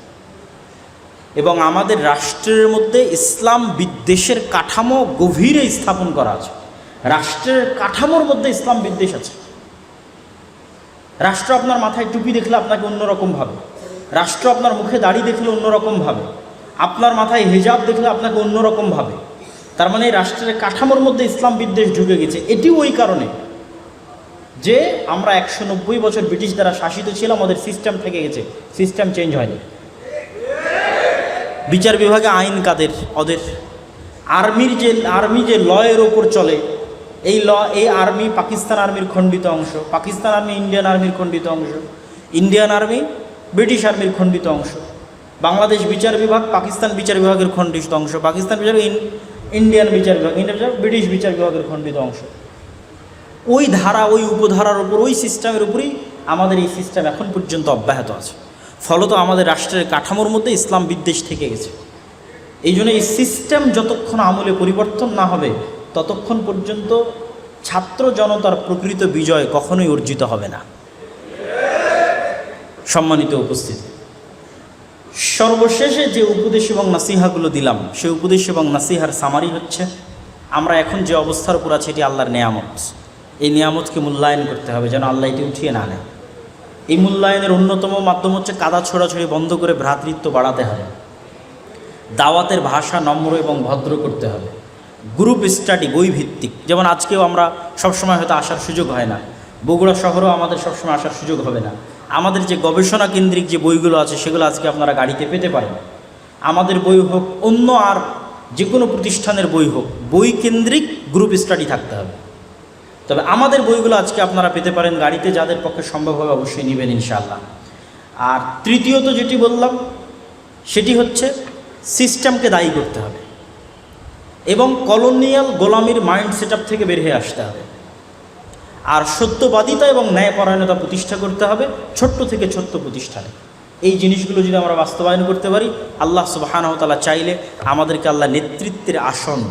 এবং আমাদের রাষ্ট্রের মধ্যে ইসলাম বিদ্বেষের কাঠামো গভীরে স্থাপন করা আছে। রাষ্ট্রের কাঠামোর মধ্যে ইসলাম বিদ্বেষ আছে। রাষ্ট্র আপনার মাথায় টুপি দেখলে আপনাকে অন্যরকম ভাবে, রাষ্ট্র আপনার মুখে দাড়ি দেখলে অন্যরকম ভাবে, আপনার মাথায় হিজাব দেখলে আপনাকে অন্যরকম ভাবে। তার মানে এই রাষ্ট্রের কাঠামোর মধ্যে ইসলাম বিদ্বেষ ঢুকে গেছে। এটিও ওই কারণে যে আমরা 190 বছর ব্রিটিশ দ্বারা শাসিত ছিলাম, ওদের সিস্টেম থেকে গেছে, সিস্টেম চেঞ্জ হয়নি। বিচার বিভাগে আইন কাদের? ওদের। আর্মি যে লয়ের ওপর চলে, এই ল, এই আর্মি পাকিস্তান আর্মির খণ্ডিত অংশ, পাকিস্তান আর্মি ইন্ডিয়ান আর্মির খণ্ডিত অংশ, ইন্ডিয়ান আর্মি ব্রিটিশ আর্মির খণ্ডিত অংশ। বাংলাদেশ বিচার বিভাগ পাকিস্তান বিচার বিভাগের খণ্ডিত অংশ, পাকিস্তান বিচার ইন্ডিয়ান বিচার বিভাগ, ইন্ডিয়ান বিচার ব্রিটিশ বিচার বিভাগের খণ্ডিত অংশ। ওই ধারা, ওই উপধারার উপর, ওই সিস্টেমের উপরেই আমাদের এই সিস্টেম এখন পর্যন্ত অব্যাহত আছে। ফলত আমাদের রাষ্ট্রের কাঠামোর মধ্যে ইসলাম বিদ্বেষ থেকে গেছে। এই জন্য এই সিস্টেম যতক্ষণ আমূলে পরিবর্তন না হবে ততক্ষণ পর্যন্ত ছাত্র জনতার প্রকৃত বিজয় কখনোই অর্জিত হবে না। সম্মানিত উপস্থিতি, সর্বশেষে যে উপদেশ এবং নাসিহাগুলো দিলাম, সেই উপদেশ এবং নাসিহার সামারি হচ্ছে আমরা এখন যে অবস্থার উপর আছি এটি আল্লাহর নেয়ামত। এই নিয়ামতকে মূল্যায়ন করতে হবে যেন আল্লাহ এটি উঠিয়ে না নেয়। এই মূল্যায়নের অন্যতম মাধ্যম হচ্ছে কাদা ছোড়াছড়ি বন্ধ করে ভ্রাতৃত্ব বাড়াতে হবে। দাওয়াতের ভাষা নম্র এবং ভদ্র করতে হবে। গ্রুপ স্টাডি বই ভিত্তিক, যেমন আজকেও আমরা সবসময় হয়তো আসার সুযোগ হয় না, বগুড়া শহরেও আমাদের সবসময় আসার সুযোগ হবে না। আমাদের যে গবেষণা কেন্দ্রিক যে বইগুলো আছে সেগুলো আজকে আপনারা গাড়িতে পেতে পারেন। আমাদের বই হোক, অন্য আর যে কোনো প্রতিষ্ঠানের বই হোক, বই কেন্দ্রিক গ্রুপ স্টাডি থাকতে হবে। তবে আমাদের বইগুলো আজকে আপনারা পেতে পারেন গাড়িতে, যাদের পক্ষে সম্ভব হবে অবশ্যই নেবেন ইনশাআল্লাহ। আর তৃতীয়ত যেটি বললাম সেটি হচ্ছে সিস্টেমকে দায়ী করতে হবে এবং কলোনিয়াল গোলামির মাইন্ড সেটআপ থেকে বের হয়ে আসতে হবে। আর সত্যবাদিতা এবং ন্যায়পরায়ণতা প্রতিষ্ঠা করতে হবে ছোট্ট থেকে ছোট্ট প্রতিষ্ঠানে। এই জিনিসগুলো যদি আমরা বাস্তবায়ন করতে পারি, আল্লাহ সুবহানাহু ওয়া তাআলা চাইলে আমাদেরকে আল্লাহ নেতৃত্বের আসন,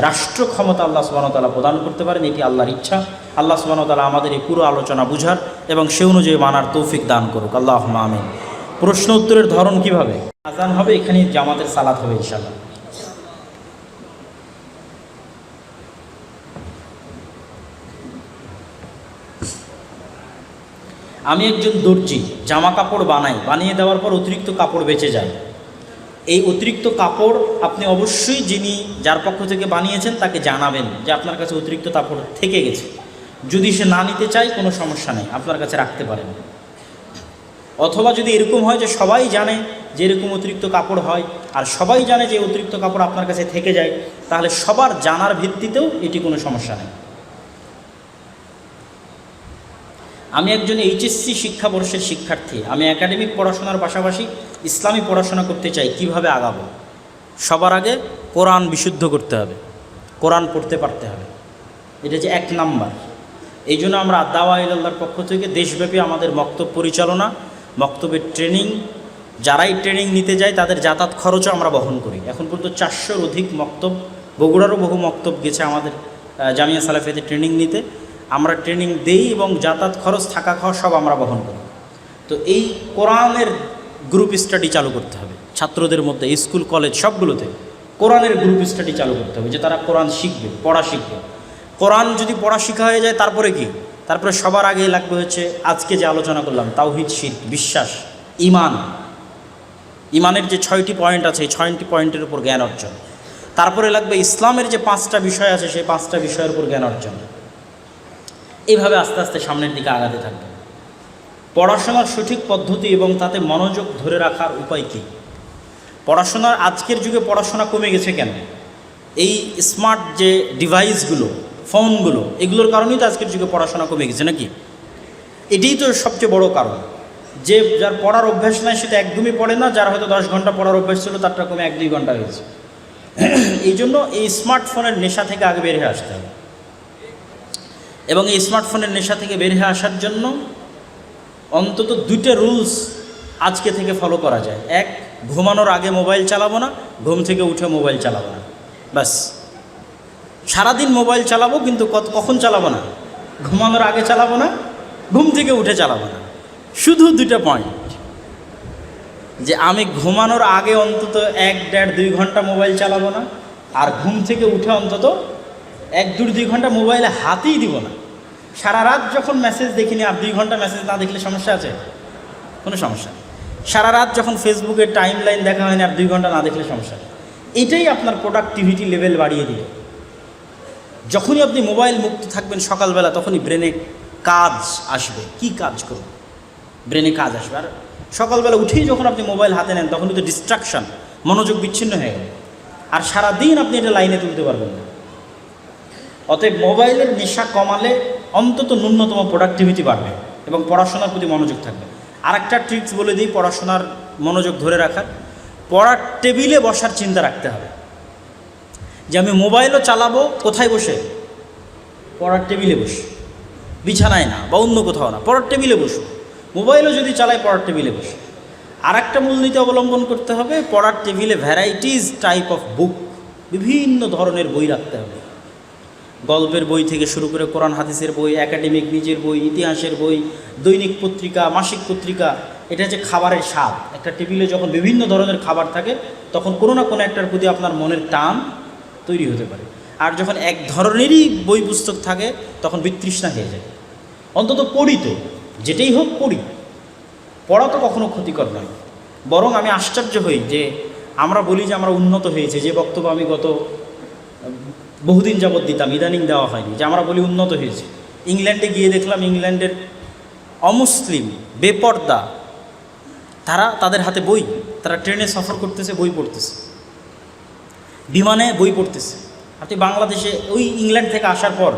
রাষ্ট্র ক্ষমতা আল্লাহ সুবহানাহু ওয়া তাআলা প্রদান করতে পারেন। এটি আল্লাহর ইচ্ছা। আল্লাহ সুবহানাহু ওয়া তাআলা আমাদের এই পুরো আলোচনা বুঝার এবং সে অনুযায়ী মানার তৌফিক দান করুক। আল্লাহুম্মা আমিন। প্রশ্ন উত্তরের ধরন কিভাবে? আযান হবে, এখানে জামাতের সালাত হবে ইনশাআল্লাহ। আমি একজন দর্জি, জামা কাপড় বানাই, বানিয়ে দেওয়ার পর অতিরিক্ত কাপড় বেঁচে যায়। এই অতিরিক্ত কাপড় আপনি অবশ্যই যিনি যার পক্ষ থেকে বানিয়েছেন তাকে জানাবেন যে আপনার কাছে অতিরিক্ত কাপড় থেকে গেছে। যদি সে না নিতে চায় কোনো সমস্যা নেই, আপনার কাছে রাখতে পারেন। অথবা যদি এরকম হয় যে সবাই জানে যে এরকম অতিরিক্ত কাপড় হয় আর সবাই জানে যে অতিরিক্ত কাপড় আপনার কাছে থেকে যায়, তাহলে সবার জানার ভিত্তিতেও এটি কোনো সমস্যা নেই। আমি একজন এইচএসসি শিক্ষাবর্ষের শিক্ষার্থী। আমি একাডেমিক পড়াশোনার পাশাপাশি ইসলামী পড়াশোনা করতে চাই, কিভাবে আগাবো? সবার আগে কোরআন বিশুদ্ধ করতে হবে, কোরআন পড়তে পারতে হবে। এটা হচ্ছে 1 নাম্বার। এই জন্য আমরা দাওয়া ইলাল্লাহর পক্ষ থেকে দেশব্যাপী আমাদের মক্তব পরিচালনা, মক্তবের ট্রেনিং, যারাই ট্রেনিং নিতে যায় তাদের যাতায়াত খরচও আমরা বহন করি। এখন পর্যন্ত 400-র অধিক মক্তব, বগুড়ারও বহু মক্তব গেছে আমাদের জামিয়া সালাফিয়াতে ট্রেনিং নিতে। আমরা ট্রেনিং দেই এবং যাতায়াত খরচ, থাকা খাওয়া সব আমরা বহন করি। তো এই কোরআনের গ্রুপ স্টাডি চালু করতে হবে ছাত্রদের মধ্যে, স্কুল কলেজ সবগুলোতে কোরআনের গ্রুপ স্টাডি চালু করতে হবে, যে তারা কোরআন শিখবে, পড়া শিখবে। কোরআন যদি পড়া শিখা হয়ে যায় তারপরে কি? তারপরে সবার আগে লাগবে হচ্ছে আজকে যে আলোচনা করলাম তাওহীদ, শিরক, বিশ্বাস, ঈমান। ঈমানের যে 6টি পয়েন্ট আছে এই 6টি পয়েন্টের উপর জ্ঞান অর্জন। তারপরে লাগবে ইসলামের যে 5টা বিষয় আছে সেই 5টা বিষয়ের উপর জ্ঞান অর্জন। এইভাবে আস্তে আস্তে সামনের দিকে আগাতে থাকবে। পড়াশোনার সঠিক পদ্ধতি এবং তাতে মনোযোগ ধরে রাখার উপায় কী? পড়াশোনার আজকের যুগে পড়াশোনা কমে গেছে কেন? এই স্মার্ট যে ডিভাইসগুলো, ফোনগুলো, এগুলোর কারণেই তো আজকের যুগে পড়াশোনা কমে গেছে নাকি? এটাই তো সবচেয়ে বড় কারণ। যে যার পড়ার অভ্যাস নাই সে তো একদমই পড়ে না, যার হয়তো 10 ঘন্টা পড়ার অভ্যাস ছিল তারটা কমে 1-2 ঘন্টা হয়েছে। এই জন্য এই স্মার্টফোনের নেশা থেকে আগে বের হয়ে আসতে হবে। এবং এই স্মার্টফোনের নেশা থেকে বের হয়ে আসার জন্য অন্তত 2টা রুলস আজকে থেকে ফলো করা যায়। 1, ঘুমানোর আগে মোবাইল চালাবো না, ঘুম থেকে উঠে মোবাইল চালাবো না। ব্যাস, সারাদিন মোবাইল চালাবো, কিন্তু কখন চালাবো না? ঘুমানোর আগে চালাবো না, ঘুম থেকে উঠে চালাবো না। শুধু 2টা পয়েন্ট, যে আমি ঘুমানোর আগে অন্তত 1-1.5-2 ঘন্টা মোবাইল চালাবো না, আর ঘুম থেকে উঠে অন্তত 1-2 ঘন্টা মোবাইলে হাতেই দিব না। সারা রাত যখন মেসেজ দেখিনি আর 2 ঘন্টা মেসেজ না দেখলে সমস্যা আছে? কোনো সমস্যা নেই। সারা রাত যখন ফেসবুকের টাইম লাইন দেখা হয়নি আর 2 ঘন্টা না দেখলে সমস্যা নেই। এটাই আপনার প্রোডাক্টিভিটি লেভেল বাড়িয়ে দিবে। যখনই আপনি মোবাইল মুক্ত থাকবেন সকালবেলা, তখনই ব্রেনে কাজ আসবে। কি কাজ করবে? ব্রেনে কাজ আসবে। আর সকালবেলা উঠেই যখন আপনি মোবাইল হাতে নেন তখনই তো ডিস্ট্রাকশন, মনোযোগ বিচ্ছিন্ন হয়ে গেল, আর সারাদিন আপনি এটা লাইনে তুলতে পারবেন না। অতএব মোবাইলের নেশা কমালে অন্তত ন্যূনতম প্রোডাক্টিভিটি বাড়বে এবং পড়াশোনার প্রতি মনোযোগ থাকবে। আরেকটা ট্রিক্স বলে দিই পড়াশোনার মনোযোগ ধরে রাখার। পড়ার টেবিলে বসার চিন্তা রাখতে হবে, যে আমি মোবাইলও চালাবো কোথায় বসে? পড়ার টেবিলে বসে, বিছানায় না বা অন্য কোথাও না, পড়ার টেবিলে বসো। মোবাইলও যদি চালাই পড়ার টেবিলে বসে। আর একটা মূলনীতি অবলম্বন করতে হবে, পড়ার টেবিলে ভ্যারাইটিস টাইপ অফ বুক, বিভিন্ন ধরনের বই রাখতে হবে। গল্পের বই থেকে শুরু করে কোরআন হাদিসের বই, একাডেমিক নিজের বই, ইতিহাসের বই, দৈনিক পত্রিকা, মাসিক পত্রিকা। এটা হচ্ছে খাবারের স্বাদ। একটা টেবিলে যখন বিভিন্ন ধরনের খাবার থাকে তখন কোনো না কোনো একটার প্রতি আপনার মনের টান তৈরি হতে পারে। আর যখন এক ধরনেরই বই পুস্তক থাকে তখন বিতৃষ্ণা হয়ে যায়। অন্তত পড়ি তো, যেটাই হোক পড়ি, পড়া তো কখনো ক্ষতিকর নয়। বরং আমি আশ্চর্য হই যে আমরা বলি যে আমরা উন্নত হয়েছে, যে বক্তব্য আমি গত বহুদিন যাবৎ দিতাম, ইদানিং দেওয়া হয়নি, যে আমরা বলি উন্নত হয়েছে। ইংল্যান্ডে গিয়ে দেখলাম ইংল্যান্ডের অমুসলিম বেপর্দা, তাদের হাতে বই, তারা ট্রেনে সফর করতেছে, বই পড়তেছে, বিমানে বই পড়তেছে। আপনি বাংলাদেশে ওই ইংল্যান্ড থেকে আসার পর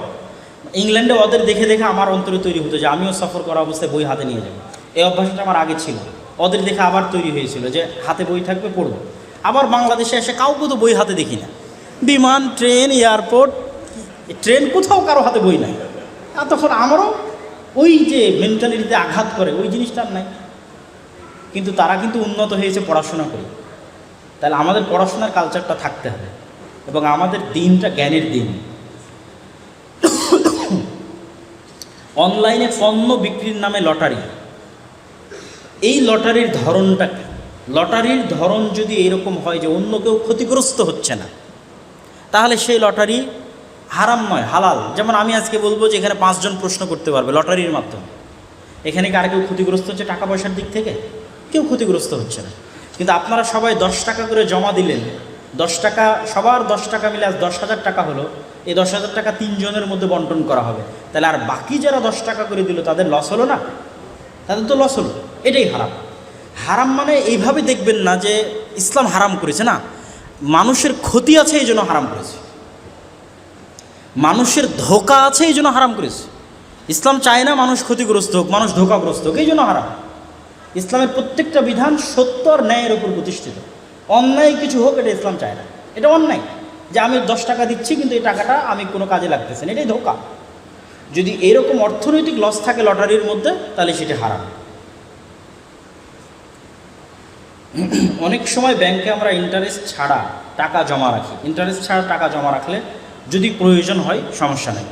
ইংল্যান্ডে ওদের দেখে দেখে আমার অন্তরে তৈরি হতো যে আমিও সফর করা অবস্থায় বই হাতে নিয়ে যাব। এই অভ্যাসটা আমার আগে ছিল, ওদের দেখে আবার তৈরি হয়েছিল যে হাতে বই থাকবে, পড়ব। আবার বাংলাদেশে এসে কাউকে তো বই হাতে দেখি না, বিমান, ট্রেন, এয়ারপোর্ট, ট্রেন, কোথাও কারো হাতে বই নাই। আর তখন আমারও ওই যে মেন্টালিটিতে আঘাত করে ওই জিনিসটা আর নাই। কিন্তু তারা কিন্তু উন্নত হয়েছে পড়াশোনা করে। তাহলে আমাদের পড়াশোনার কালচারটা থাকতে হবে এবং আমাদের দিনটা জ্ঞানের দিন। অনলাইনে পণ্য বিক্রির নামে লটারি, এই লটারির ধরনটা কি? লটারির ধরন যদি এরকম হয় যে অন্য কেউ ক্ষতিগ্রস্ত হচ্ছে না, তাহলে সেই লটারি হারাম নয়, হালাল। যেমন আমি আজকে বলবো যে এখানে 5 জন প্রশ্ন করতে পারবে লটারির মাধ্যমে। এখানে কি আর কেউ ক্ষতিগ্রস্ত হচ্ছে টাকা পয়সার দিক থেকে? কেউ ক্ষতিগ্রস্ত হচ্ছে না। কিন্তু আপনারা সবাই 10 টাকা করে জমা দিলেন, 10 টাকা, সবার 10 টাকা মিলে আজ 10,000 টাকা হলো। এই 10,000 টাকা 3 জনের মধ্যে বন্টন করা হবে। তাহলে আর বাকি যারা 10 টাকা করে দিল তাদের লস হলো না? তাদের তো লস হলো। এটাই হারাম। হারাম মানে এইভাবে দেখবেন না যে ইসলাম হারাম করেছে, না, মানুষের ক্ষতি আছে এই জন্য হারাম করেছে, মানুষের ধোঁকা আছে এই জন্য হারাম করেছে। ইসলাম চায় না মানুষ ক্ষতিগ্রস্ত হোক, মানুষ ধোঁকাগ্রস্ত হোক, এই জন্য হারাম। ইসলামের প্রত্যেকটা বিধান সত্য আর ন্যায়ের উপর প্রতিষ্ঠিত। অন্যায় কিছু হোক এটা ইসলাম চায় না। এটা অন্যায় যে আমি 10 টাকা দিচ্ছি কিন্তু এই টাকাটা আমি কোনো কাজে লাগতেছে না, এটাই ধোঁকা। যদি এরকম অর্থনৈতিক লস থাকে লটারির মধ্যে তাহলে সেটা হারাম। অনেক সময় ব্যাংকে আমরা ইন্টারেস্ট ছাড়া টাকা জমা রাখি। ইন্টারেস্ট ছাড়া টাকা জমা রাখলে যদি প্রয়োজন হয় সমস্যা নেই।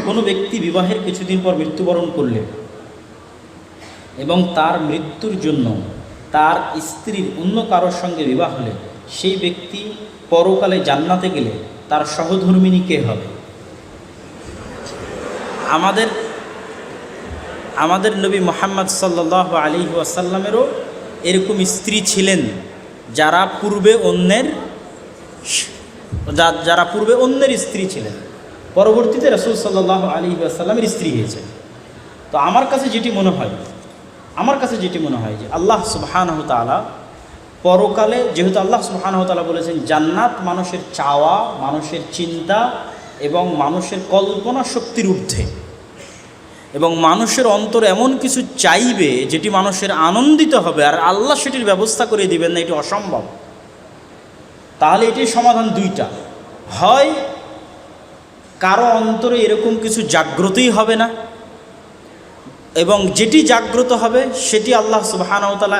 কোনো ব্যক্তি বিবাহের কিছুদিন পর মৃত্যুবরণ করলে এবং তার মৃত্যুর জন্য তার স্ত্রীর অন্য কারোর সঙ্গে বিবাহ হলে সেই ব্যক্তি পরকালে জান্নাতে গেলে তার সহধর্মিণী কে হবে? আমাদের নবী মুহাম্মদ সাল্লাল্লাহু আলাইহি ওয়াসাল্লামেরও এরকম স্ত্রী ছিলেন যারা পূর্বে অন্যের স্ত্রী ছিলেন, পরবর্তীতে রাসূল সাল্লাল্লাহু আলাইহি ওয়াসাল্লামের স্ত্রী হয়েছে। তো আমার কাছে যেটি মনে হয় যে আল্লাহ সুবহানাহু ওয়া তাআলা পরকালে, যেহেতু আল্লাহ সুবহানাহু ওয়া তাআলা বলেছেন জান্নাত মানুষের চাওয়া, মানুষের চিন্তা এবং মানুষের কল্পনা শক্তির ঊর্ধ্বে, এবং মানুষের অন্তর এমন কিছু চাইবে যেটি মানুষের আনন্দিত হবে, আর আল্লাহ সেটির ব্যবস্থা করে দিবেন না, এটি অসম্ভব। তাহলে এটির সমাধান দুইটা, হয় কারো অন্তরে এরকম কিছু জাগ্রতই হবে না, এবং যেটি জাগ্রত হবে সেটি আল্লাহ সুবহানাহু ওয়া তাআলা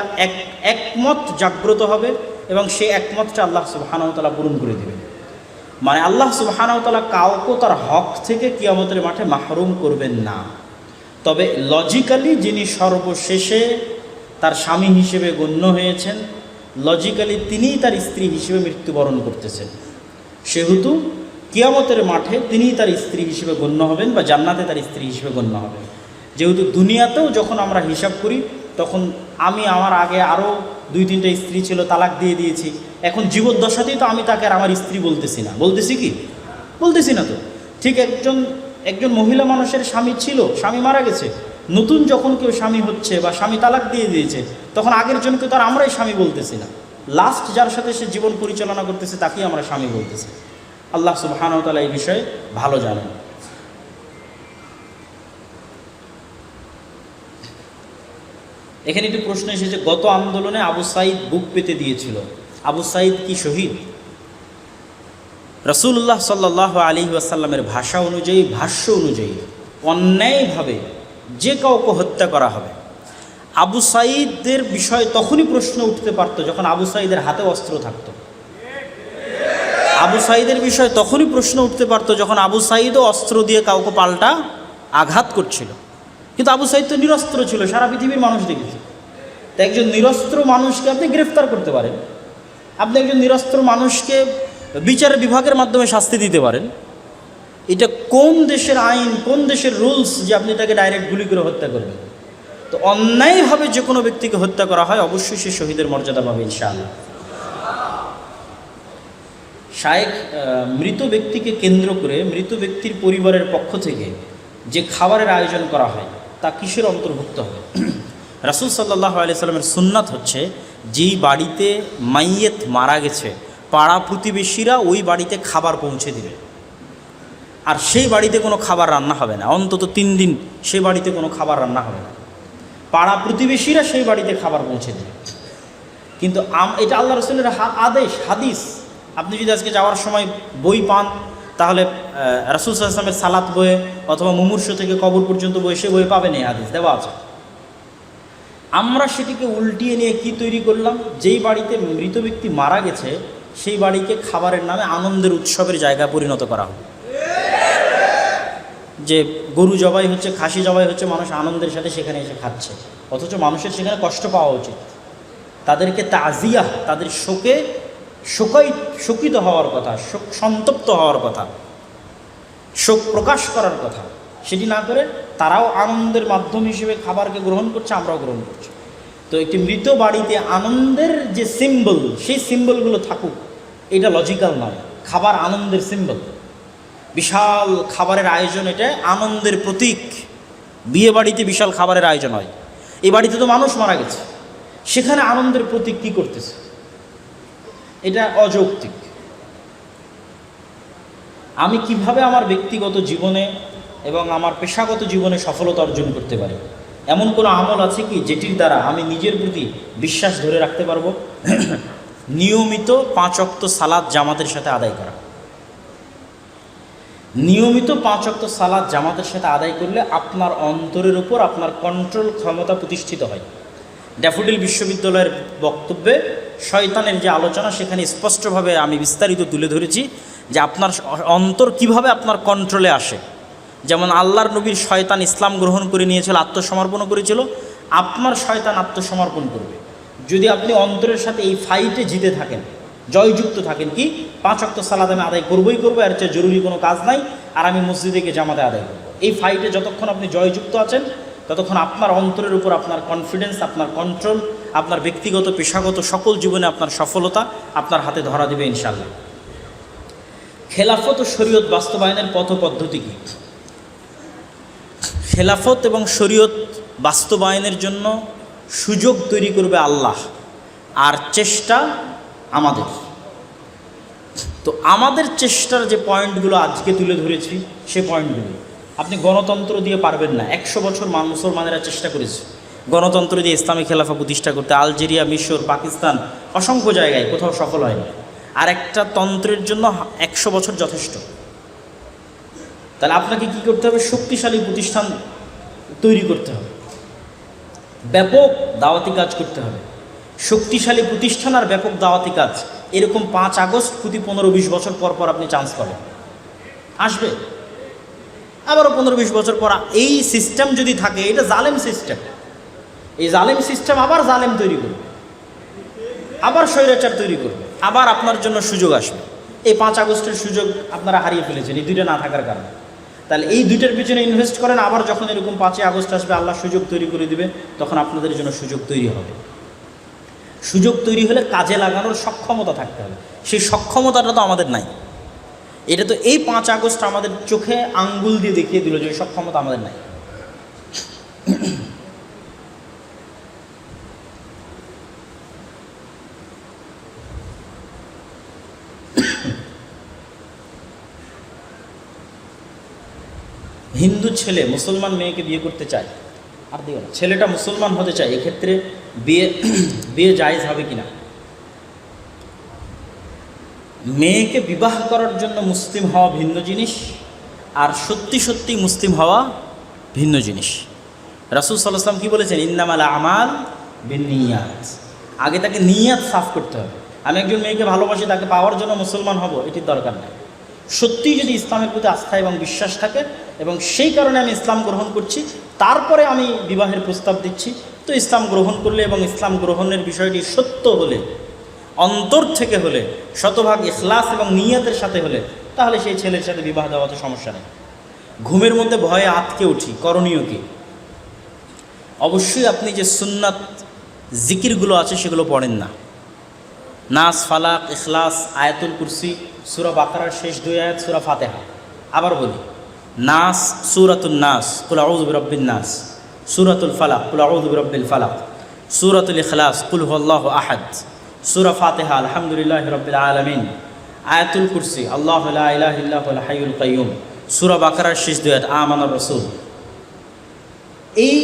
একমত জাগ্রত হবে এবং সেই একমতটা আল্লাহ সুবহানাহু ওয়া তাআলা পূরণ করে দেবেন। মানে আল্লাহ সুবহানাহু ওয়া তাআলা কাউকে তার হক থেকে কিয়ামতের মাঠে মাহরুম করবেন না। তবে লজিক্যালি যিনি সর্বশেষে তার স্বামী হিসেবে গণ্য হয়েছেন, লজিক্যালি তিনিই তার স্ত্রী হিসেবে মৃত্যুবরণ করতেছেন, সেহেতু কিয়ামতের মাঠে তিনিই তার স্ত্রী হিসেবে গণ্য হবেন বা জান্নাতে তার স্ত্রী হিসেবে গণ্য হবেন। যেহেতু দুনিয়াতেও যখন আমরা হিসাব করি তখন আমার আগে আরও 2-3টা স্ত্রী ছিল, তালাক দিয়ে দিয়েছি, এখন জীবদ্দশাতেই তো আমি তাকে আর আমার স্ত্রী বলতেছি না, বলতেছি না তো। ঠিক একজন মহিলা মানুষের স্বামী ছিল, স্বামী মারা গেছে, নতুন যখন কেউ স্বামী হচ্ছে বা স্বামী তালাক দিয়ে দিয়েছে তখন আগের জনকে তো আর আমরাই স্বামী বলতেছি না, লাস্ট যার সাথে সে জীবন পরিচালনা করতেছে তাকেই আমরা স্বামী বলতেছি। আল্লাহ সুবহানাহু ওয়া তাআলা এই বিষয়ে ভালো জানেন। এখানে একটি প্রশ্ন এসেছে, গত আন্দোলনে আবু সাঈদ বুক পেতে দিয়েছিল, আবু সাঈদ কি শহীদ? রাসূলুল্লাহ সাল্লাল্লাহু আলাইহি ওয়াসাল্লামের ভাষ্য অনুযায়ী অন্যায়ভাবে যে কাউকে হত্যা করা হবে। আবু সাঈদের বিষয়ে তখনই প্রশ্ন উঠতে পারত যখন আবু সাঈদের হাতে অস্ত্র থাকতো। আবু সাঈদের বিষয়ে তখনই প্রশ্ন উঠতে পারত যখন আবু সাঈদও অস্ত্র দিয়ে কাউকে পাল্টা আঘাত করছিল। কিন্তু আবু সাঈদ তো নিরস্ত্র ছিল, সারা পৃথিবীর মানুষ দেখেছে। তো একজন নিরস্ত্র মানুষকে আপনি গ্রেফতার করতে পারেন, আপনি একজন নিরস্ত্র মানুষকে বিচার বিভাগের মাধ্যমে শাস্তি দিতে পারেন। এটা কোন দেশের আইন, কোন দেশের রুলস যে আপনি তাকে ডাইরেক্ট গুলি করে হত্যা করবেন? তো অন্যায়ভাবে যে কোনো ব্যক্তিকে হত্যা করা হয়, অবশ্যই সে শহীদের মর্যাদা পাবে ইনশাআল্লাহ। শায়েখ মৃত ব্যক্তিকে কেন্দ্র করে মৃত ব্যক্তির পরিবারের পক্ষ থেকে যে খাবারের আয়োজন করা হয় তা কিসের অন্তর্ভুক্ত হবে? রাসূল সাল্লাল্লাহু আলাইহি সাল্লামের সুন্নাত হচ্ছে, যেই বাড়িতে মাইয়েত মারা গেছে পাড়া প্রতিবেশীরা ওই বাড়িতে খাবার পৌঁছে দিবে, আর সেই বাড়িতে কোনো খাবার রান্না হবে না, অন্তত 3 দিন সেই বাড়িতে কোনো খাবার রান্না হবে না। পাড়া প্রতিবেশীরা সেই বাড়িতে খাবার পৌঁছে দেবে। কিন্তু এটা আল্লাহ রাসূলের আদেশ, হাদিস। আপনি যদি আজকে যাওয়ার সময় বই পান, তাহলে রাসূল সাল্লাল্লাহু আলাইহি ওয়াসাল্লামের সালাত বইয়ে অথবা মুমূর্ষু থেকে কবর পর্যন্ত বই, সে বই পাবেন, এই হাদিস দেওয়া আছে। আমরা সেটিকে উল্টিয়ে নিয়ে কি তৈরি করলাম? যেই বাড়িতে মৃত ব্যক্তি মারা গেছে সেই বাড়িকে খাবারের নামে আনন্দের উৎসবের জায়গায় পরিণত করা হবে। যে গরু জবাই হচ্ছে, খাসি জবাই হচ্ছে, মানুষ আনন্দের সাথে সেখানে এসে খাচ্ছে, অথচ মানুষের সেখানে কষ্ট পাওয়া উচিত। তাদেরকে তাজিয়া, তাদের শোকে শোকিত হওয়ার কথা, সন্তপ্ত হওয়ার কথা, শোক প্রকাশ করার কথা, সেটি না করে তারাও আনন্দের মাধ্যম হিসেবে খাবারকে গ্রহণ করছে, আমরাও গ্রহণ করছি। তো একটি মৃত বাড়িতে আনন্দের যে সিম্বল, সেই সিম্বলগুলো থাকুক, এটা লজিক্যাল নয়। খাবার আনন্দের সিম্বল, বিশাল খাবারের আয়োজন, এটা আনন্দের প্রতীক। বিয়ে বাড়িতে বিশাল খাবারের আয়োজন হয়, এই বাড়িতে তো মানুষ মারা গেছে, সেখানে আনন্দের প্রতীক কী করতেছে? এটা অযৌক্তিক। আমি কিভাবে আমার ব্যক্তিগত জীবনে এবং আমার পেশাগত জীবনে সফলতা অর্জন করতে পারি? এমন কোনো আমল আছে কি যেটির দ্বারা আমি নিজের প্রতি বিশ্বাস ধরে রাখতে পারবো? নিয়মিত 5 ওয়াক্ত সালাত জামাতের সাথে আদায় করা। নিয়মিত 5 ওয়াক্ত সালাত জামাতের সাথে আদায় করলে আপনার অন্তরের উপর আপনার কন্ট্রোল ক্ষমতা প্রতিষ্ঠিত হয়। ড্যাফোডিল বিশ্ববিদ্যালয়ের বক্তব্যে শয়তানের যে আলোচনা, সেখানে স্পষ্টভাবে আমি বিস্তারিত তুলে ধরেছি যে আপনার অন্তর কিভাবে আপনার কন্ট্রোলে আসে। যেমন আল্লাহর নবীর শয়তান ইসলাম গ্রহণ করে নিয়েছিল, আত্মসমর্পণও করেছিল, আপনার শয়তান আত্মসমর্পণ করবে যদি আপনি অন্তরের সাথে এই ফাইটে জিতে থাকেন, জয়যুক্ত থাকেন। কি 5 ওয়াক্ত সালাত আমি আদায় করবই করবো, এর চেয়ে জরুরি কোনো কাজ নাই, আর আমি মসজিদে গিয়ে জামাতে আদায় করবো। এই ফাইটে যতক্ষণ আপনি জয়যুক্ত আছেন, ততক্ষণ আপনার অন্তরের উপর আপনার কনফিডেন্স, আপনার কন্ট্রোল, আপনার ব্যক্তিগত পেশাগত সকল জীবনে আপনার সফলতা আপনার হাতে ধরা দেবে ইনশাআল্লাহ। খেলাফত ও শরীয়ত বাস্তবায়নের পথ পদ্ধতি কী? খেলাফত এবং শরীয়ত বাস্তবায়নের জন্য সুযোগ তৈরি করবে আল্লাহ, আর চেষ্টা আমাদের। তো আমাদের চেষ্টার যে পয়েন্টগুলো আজকে তুলে ধরেছি, সে পয়েন্টগুলো আপনি গণতন্ত্র দিয়ে পারবেন না। 100 বছর মুসলমানেরা চেষ্টা করেছে গণতন্ত্র দিয়ে ইসলামী খেলাফা প্রতিষ্ঠা করতে, আলজেরিয়া, মিশর, পাকিস্তান, অসংখ্য জায়গায়, কোথাও সফল হয়নি। আর একটা তন্ত্রের জন্য 100 বছর যথেষ্ট। তাহলে আপনাকে কি করতে হবে? শক্তিশালী প্রতিষ্ঠান তৈরি করতে হবে, ব্যাপক দাওয়াতি কাজ করতে হবে। শক্তিশালী প্রতিষ্ঠান আর ব্যাপক দাওয়াতি কাজ, এরকম 5 আগস্ট প্রতি 15-20 বছর পর পর আপনি চান্স পাবেন, আসবে। আবারও 15-20 বছর পর এই সিস্টেম যদি থাকে, এটা জালেম সিস্টেম, এই জালেম সিস্টেম আবার জালেম তৈরি করবে, আবার স্বৈরাচার তৈরি করবে, আবার আপনার জন্য সুযোগ আসবে। এই 5 আগস্টের সুযোগ আপনারা হারিয়ে ফেলেছেন এই 2টা না থাকার কারণে। তাহলে এই 2টার পিছনে ইনভেস্ট করেন, আবার যখন এরকম 5 আগস্ট আসবে, আল্লাহ সুযোগ তৈরি করে দিবে, তখন আপনাদের জন্য সুযোগ তৈরি হবে। সুযোগ তৈরি হলে কাজে লাগানোর সক্ষমতা থাকতে হবে, সেই সক্ষমতাটা তো আমাদের নাই। এটা তো এই 5 আগস্ট আমাদের চোখে আঙ্গুল দিয়ে দেখিয়ে দিল যে সক্ষমতা আমাদের নাই। হিন্দু ছেলে মুসলমান মেয়েকে বিয়ে করতে চায়, আর দিও না, ছেলেটা মুসলমান হতে চায়, এক্ষেত্রে বিয়ে জায়েজ হবে কিনা? মেয়েকে বিবাহ করার জন্য মুসলিম হওয়া ভিন্ন জিনিস, আর সত্যি সত্যি মুসলিম হওয়া ভিন্ন জিনিস। রাসূল সাল্লাল্লাহু আলাইহি ওয়াসাল্লাম কি বলেছেন? ইন্নামাল আমাল বিন্নিয়াত। আগে তাকে নিয়াত সাফ করতে হবে। আমি একজন মেয়েকে ভালোবাসি, তাকে পাওয়ার জন্য মুসলমান হব, এটির দরকার নেই। সত্যিই যদি ইসলামের প্রতি আস্থা এবং বিশ্বাস থাকে, এবং সেই কারণে আমি ইসলাম গ্রহণ করছি, তারপরে আমি বিবাহের প্রস্তাব দিচ্ছি, তো ইসলাম গ্রহণ করলে এবং ইসলাম গ্রহণের বিষয়টি সত্য হলে অন্তর থেকে হলে, শতভাগ ইখলাস এবং নিয়তের সাথে হলে, তাহলে সেই ছেলের সাথে বিবাহ দেওয়াতে সমস্যা নেই। ঘুমের মধ্যে ভয়ে আটকে উঠি, করণীয় কি? অবশ্যই আপনি যে সুন্নাত জিকিরগুলো আছে সেগুলো পড়েন না। নাস, ফালাক, ইখলাস, আয়াতুল কুরসি, সূরা বাকারার শেষ 2 আয়াত, সূরা ফাতিহা। আবার বলি, নাস, সূরাতুন নাস, কুল আউযু বিরাব্বিন নাস, সূরাতুল ফালাক, কুল আউযু বিরাব্বিল ফালাক, সূরাতুল ইখলাস, কুল হুয়াল্লাহু আহাদ, সূরা ফাতিহা, আলহামদুলিল্লাহি রাব্বিল আলামিন, আয়াতুল কুরসি, আল্লাহু লা ইলাহা ইল্লা হুয়াল হাইয়ুল কাইয়্যুম, সূরা বাকারার শেষ 2 আয়াত, আমানার রাসূল। এই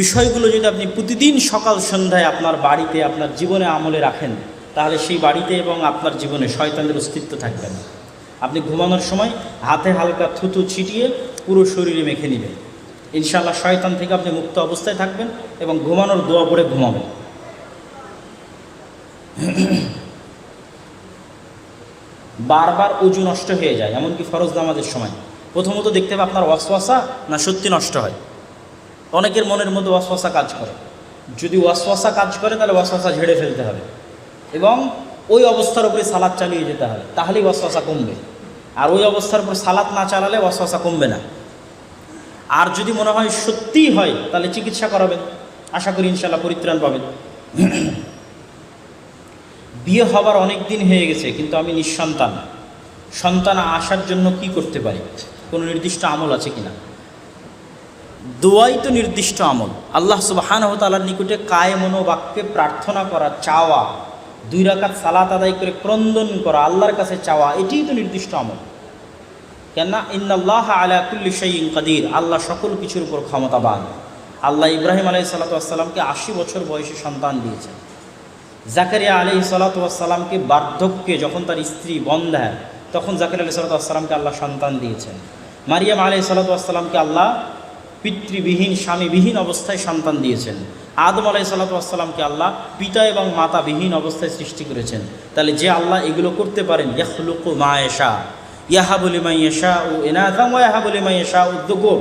বিষয়গুলো যদি আপনি প্রতিদিন সকাল সন্ধ্যায় আপনার বাড়িতে, আপনার জীবনে আমলে রাখেন, তাহলে সেই বাড়িতে এবং আপনার জীবনে শয়তানের অস্তিত্ব থাকবে না। আপনি ঘুমানোর সময় হাতে হালকা থুতু ছিটিয়ে পুরো শরীরে মেখে নেবেন, ইনশাআল্লাহ শয়তান থেকে আপনি মুক্ত অবস্থায় থাকবেন এবং ঘুমানোর দোয়া পড়ে ঘুমাবেন। বারবার ওযু নষ্ট হয়ে যায়, এমনকি ফরজ নামাজের সময়। প্রথমত দেখতে হবে আপনার ওয়াসওয়াসা না সত্যি নষ্ট হয়। অনেকের মনের মধ্যে ওয়াসওয়াসা কাজ করে। যদি ওয়াসওয়াসা কাজ করে তাহলে ওয়াসওয়াসা ঝেড়ে ফেলতে হবে এবং ওই অবস্থার উপরে সালাত চালিয়ে যেতে হবে, তাহলেই ওয়াসওয়াসা কমবে। আর ওই অবস্থার উপর সালাত না চালালে ওয়াসওয়াসা কমবে না। আর যদি মনে হয় সত্যিই হয় তাহলে চিকিৎসা করাবেন, আশা করি ইনশাআল্লাহ পরিত্রাণ পাবেন। বিয়ে হবার অনেক দিন হয়ে গেছে কিন্তু আমি নিঃসন্তান, সন্তান আসার জন্য কি করতে পারি? কোনো নির্দিষ্ট আমল আছে কিনা? দোয়াই তো নির্দিষ্ট আমল। আল্লাহ সুবহানাহু ওয়া তাআলার নিকটে কায়েমন বাক্যে প্রার্থনা করা, চাওয়া, 2 রাকাত সালাত আদায় করে ক্রন্দন করা, আল্লাহর কাছে চাওয়া, এটিই তো নির্দিষ্ট আমল। কেননা ইন্নাল্লাহা আলা কুল্লি শাইইন কাদির, আল্লাহ সকল কিছুর উপর ক্ষমতাবান। আল্লাহ ইব্রাহিম আলাইহিস সালাতু ওয়াস সালামকে 80 বছর বয়সে সন্তান দিয়েছেন। জাকারিয়া আলাইহিস সালাতু ওয়াস সালামকে বার্ধক্যে যখন তার স্ত্রী বন্ধ্যা, তখন জাকারিয়া আলাইহিস সালাতু ওয়াস সালামকে আল্লাহ সন্তান দিয়েছেন। মারিয়াম আলাইহিস সালাতু ওয়াস সালামকে আল্লাহ পিতৃবিহীন, স্বামীবিহীন অবস্থায় সন্তান দিয়েছেন। আদম আলাইহিস সালাতু ওয়াস সালামকে আল্লাহ পিতা এবং মাতাবিহীন অবস্থায় সৃষ্টি করেছেন। তাহলে যে আল্লাহ এগুলো করতে পারেন, ইয়াখলুকু মা ইয়াশা, ইয়াহাবু লিমান ইয়াশাউ ইনাসা ওয়া ইয়াহাবু লিমান ইয়াশাউ যুকুর,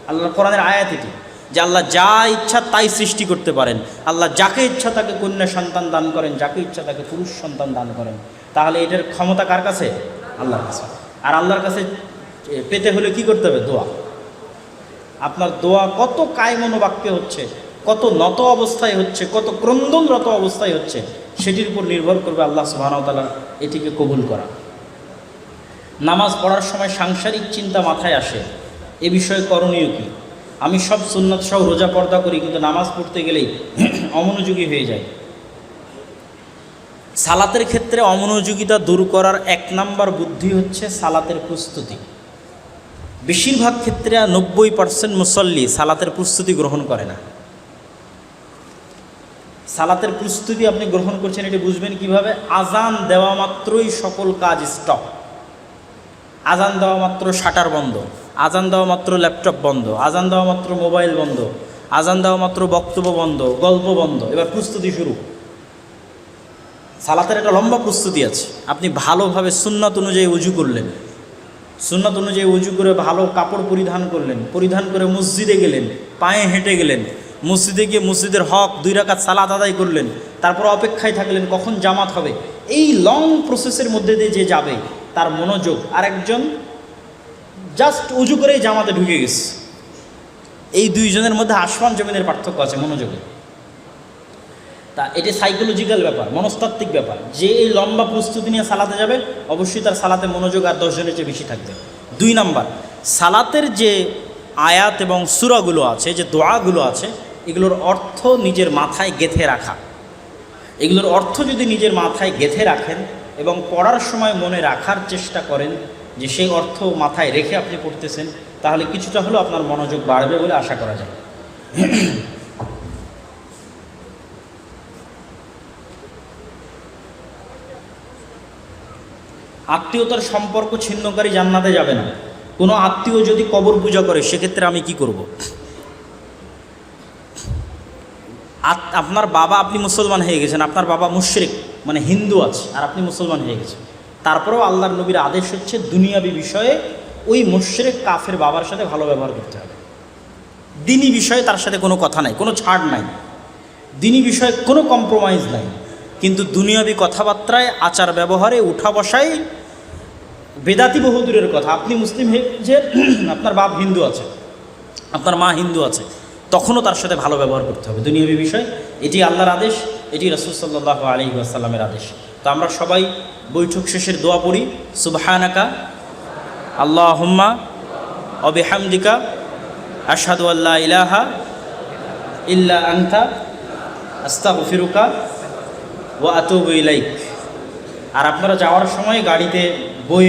আল্লাহর কোরআনের আয়াত এটি, যে আল্লাহ যা ইচ্ছা তাই সৃষ্টি করতে পারেন। আল্লাহ যাকে ইচ্ছা তাকে কন্যা সন্তান দান করেন, যাকে ইচ্ছা তাকে পুরুষ সন্তান দান করেন। তাহলে এটার ক্ষমতা কার কাছে? আল্লাহর কাছে। আর আল্লাহর কাছে পেতে হলে কি করতে হবে? দোয়া। আপনার দোয়া কত কায়মন বাক্যে হচ্ছে, কত নত অবস্থায় হচ্ছে, কত ক্রন্দনরত অবস্থায় হচ্ছে, সেটির উপর নির্ভর করবে আল্লাহ সুবহানাহু ওয়া তাআলা এটিকে কবুল করা। নামাজ পড়ার সময় সাংসারিক চিন্তা মাথায় আসে, এ বিষয়ে করণীয় কী? আমি সব সুন্নাত সহ রোজা পর্দা করি, কিন্তু নামাজ পড়তে গেলেই অমনোযোগী হয়ে যায়। সালাতের ক্ষেত্রে অমনোযোগিতা দূর করার 1 নাম্বার বুদ্ধি হচ্ছে সালাতের প্রস্তুতি। বেশিরভাগ ক্ষেত্রে 90% মুসল্লি সালাতের প্রস্তুতি গ্রহণ করে না। সালাতের প্রস্তুতি আপনি গ্রহণ করছেন, এটি বুঝবেন কিভাবে? আজান দেওয়া মাত্রই সকল কাজ স্টপ, আজান দেওয়া মাত্র শাটার বন্ধ, আজান দেওয়া মাত্র ল্যাপটপ বন্ধ, আজান দেওয়া মাত্র মোবাইল বন্ধ, আজান দেওয়া মাত্র বক্তব্য বন্ধ, গল্প বন্ধ, এবার প্রস্তুতি শুরু। সালাতের একটা লম্বা প্রস্তুতি আছে। আপনি ভালোভাবে সুন্নাত অনুযায়ী উজু করলেন, সুন্নাত অনুযায়ী উজু করে ভালো কাপড় পরিধান করলেন, পরিধান করে মসজিদে গেলেন, পায়ে হেঁটে গেলেন, মসজিদে গিয়ে মসজিদের হক 2 রাকাত সালাত আদায় করলেন, তারপর অপেক্ষায় থাকলেন কখন জামাত হবে। এই লং প্রসেসের মধ্যে দিয়ে যে যাবে তার মনোযোগ, আরেকজন জাস্ট উজু করেই জামাতে ঢুকে গেছে, এই 2 জনের মধ্যে আসমান জমিনের পার্থক্য আছে মনোযোগে। তা এটি সাইকোলজিক্যাল ব্যাপার, মনস্তাত্ত্বিক ব্যাপার। যে এই লম্বা প্রস্তুতি নিয়ে সালাতে যাবে অবশ্যই তার সালাতে মনোযোগ আর 10 জনের চেয়ে বেশি থাকবে। 2 নাম্বার, সালাতের যে আয়াত এবং সূরাগুলো আছে, যে দোয়াগুলো আছে, এগুলোর অর্থ নিজের মাথায় গেঁথে রাখা। এগুলোর অর্থ যদি নিজের মাথায় গেঁথে রাখেন এবং পড়ার সময় মনে রাখার চেষ্টা করেন যে সেই অর্থ মাথায় রেখে আপনি পড়তেছেন, তাহলে কিছুটা হলেও আপনার মনোযোগ বাড়বে বলে আশা করা যায়। আত্মীয়তার সম্পর্ক ছিন্নকারী জান্নাতে যাবে না। কোনো আত্মীয় যদি কবর পূজা করে সেক্ষেত্রে আমি কি করব? আপনার বাবা, আপনি মুসলমান হয়ে গেছেন, আপনার বাবা মুশরিক মানে হিন্দু আছে আর আপনি মুসলমান হয়ে গেছেন, তারপরেও আল্লাহর নবীর আদেশ হচ্ছে দুনিয়াবি বিষয়ে ওই মুশরিক কাফের বাবার সাথে ভালো ব্যবহার করতে হবে। দিনী বিষয়ে তার সাথে কোনো কথা নাই, কোনো ছাড় নাই, দিনী বিষয়ে কোনো কম্প্রোমাইজ নাই। কিন্তু দুনিয়াবি কথাবার্তায়, আচার ব্যবহারে, উঠা বসাই বেদাতি বহুদূরের কথা। আপনি মুসলিম হয়েছেন, আপনার বাপ হিন্দু আছে, আপনার মা হিন্দু আছে, তখনও তার সাথে ভালো ব্যবহার করতে হবে। দুনিয়াবি বিষয়, এটি আল্লাহর আদেশ, এটি রাসূল সাল্লাল্লাহু আলাইহি ওয়াসাল্লামের আদেশ। তো আমরা সবাই বৈঠক শেষের দোয়া পড়ি, সুবহানাকা আল্লাহুম্মা ওয়া বিহামদিকা আশহাদু আল্লা ইলাহা ইল্লা আনতা আস্তাগফিরুকা ওয়া আতুবু ইলাইক। আর আপনারা যাওয়ার সময় গাড়িতে বই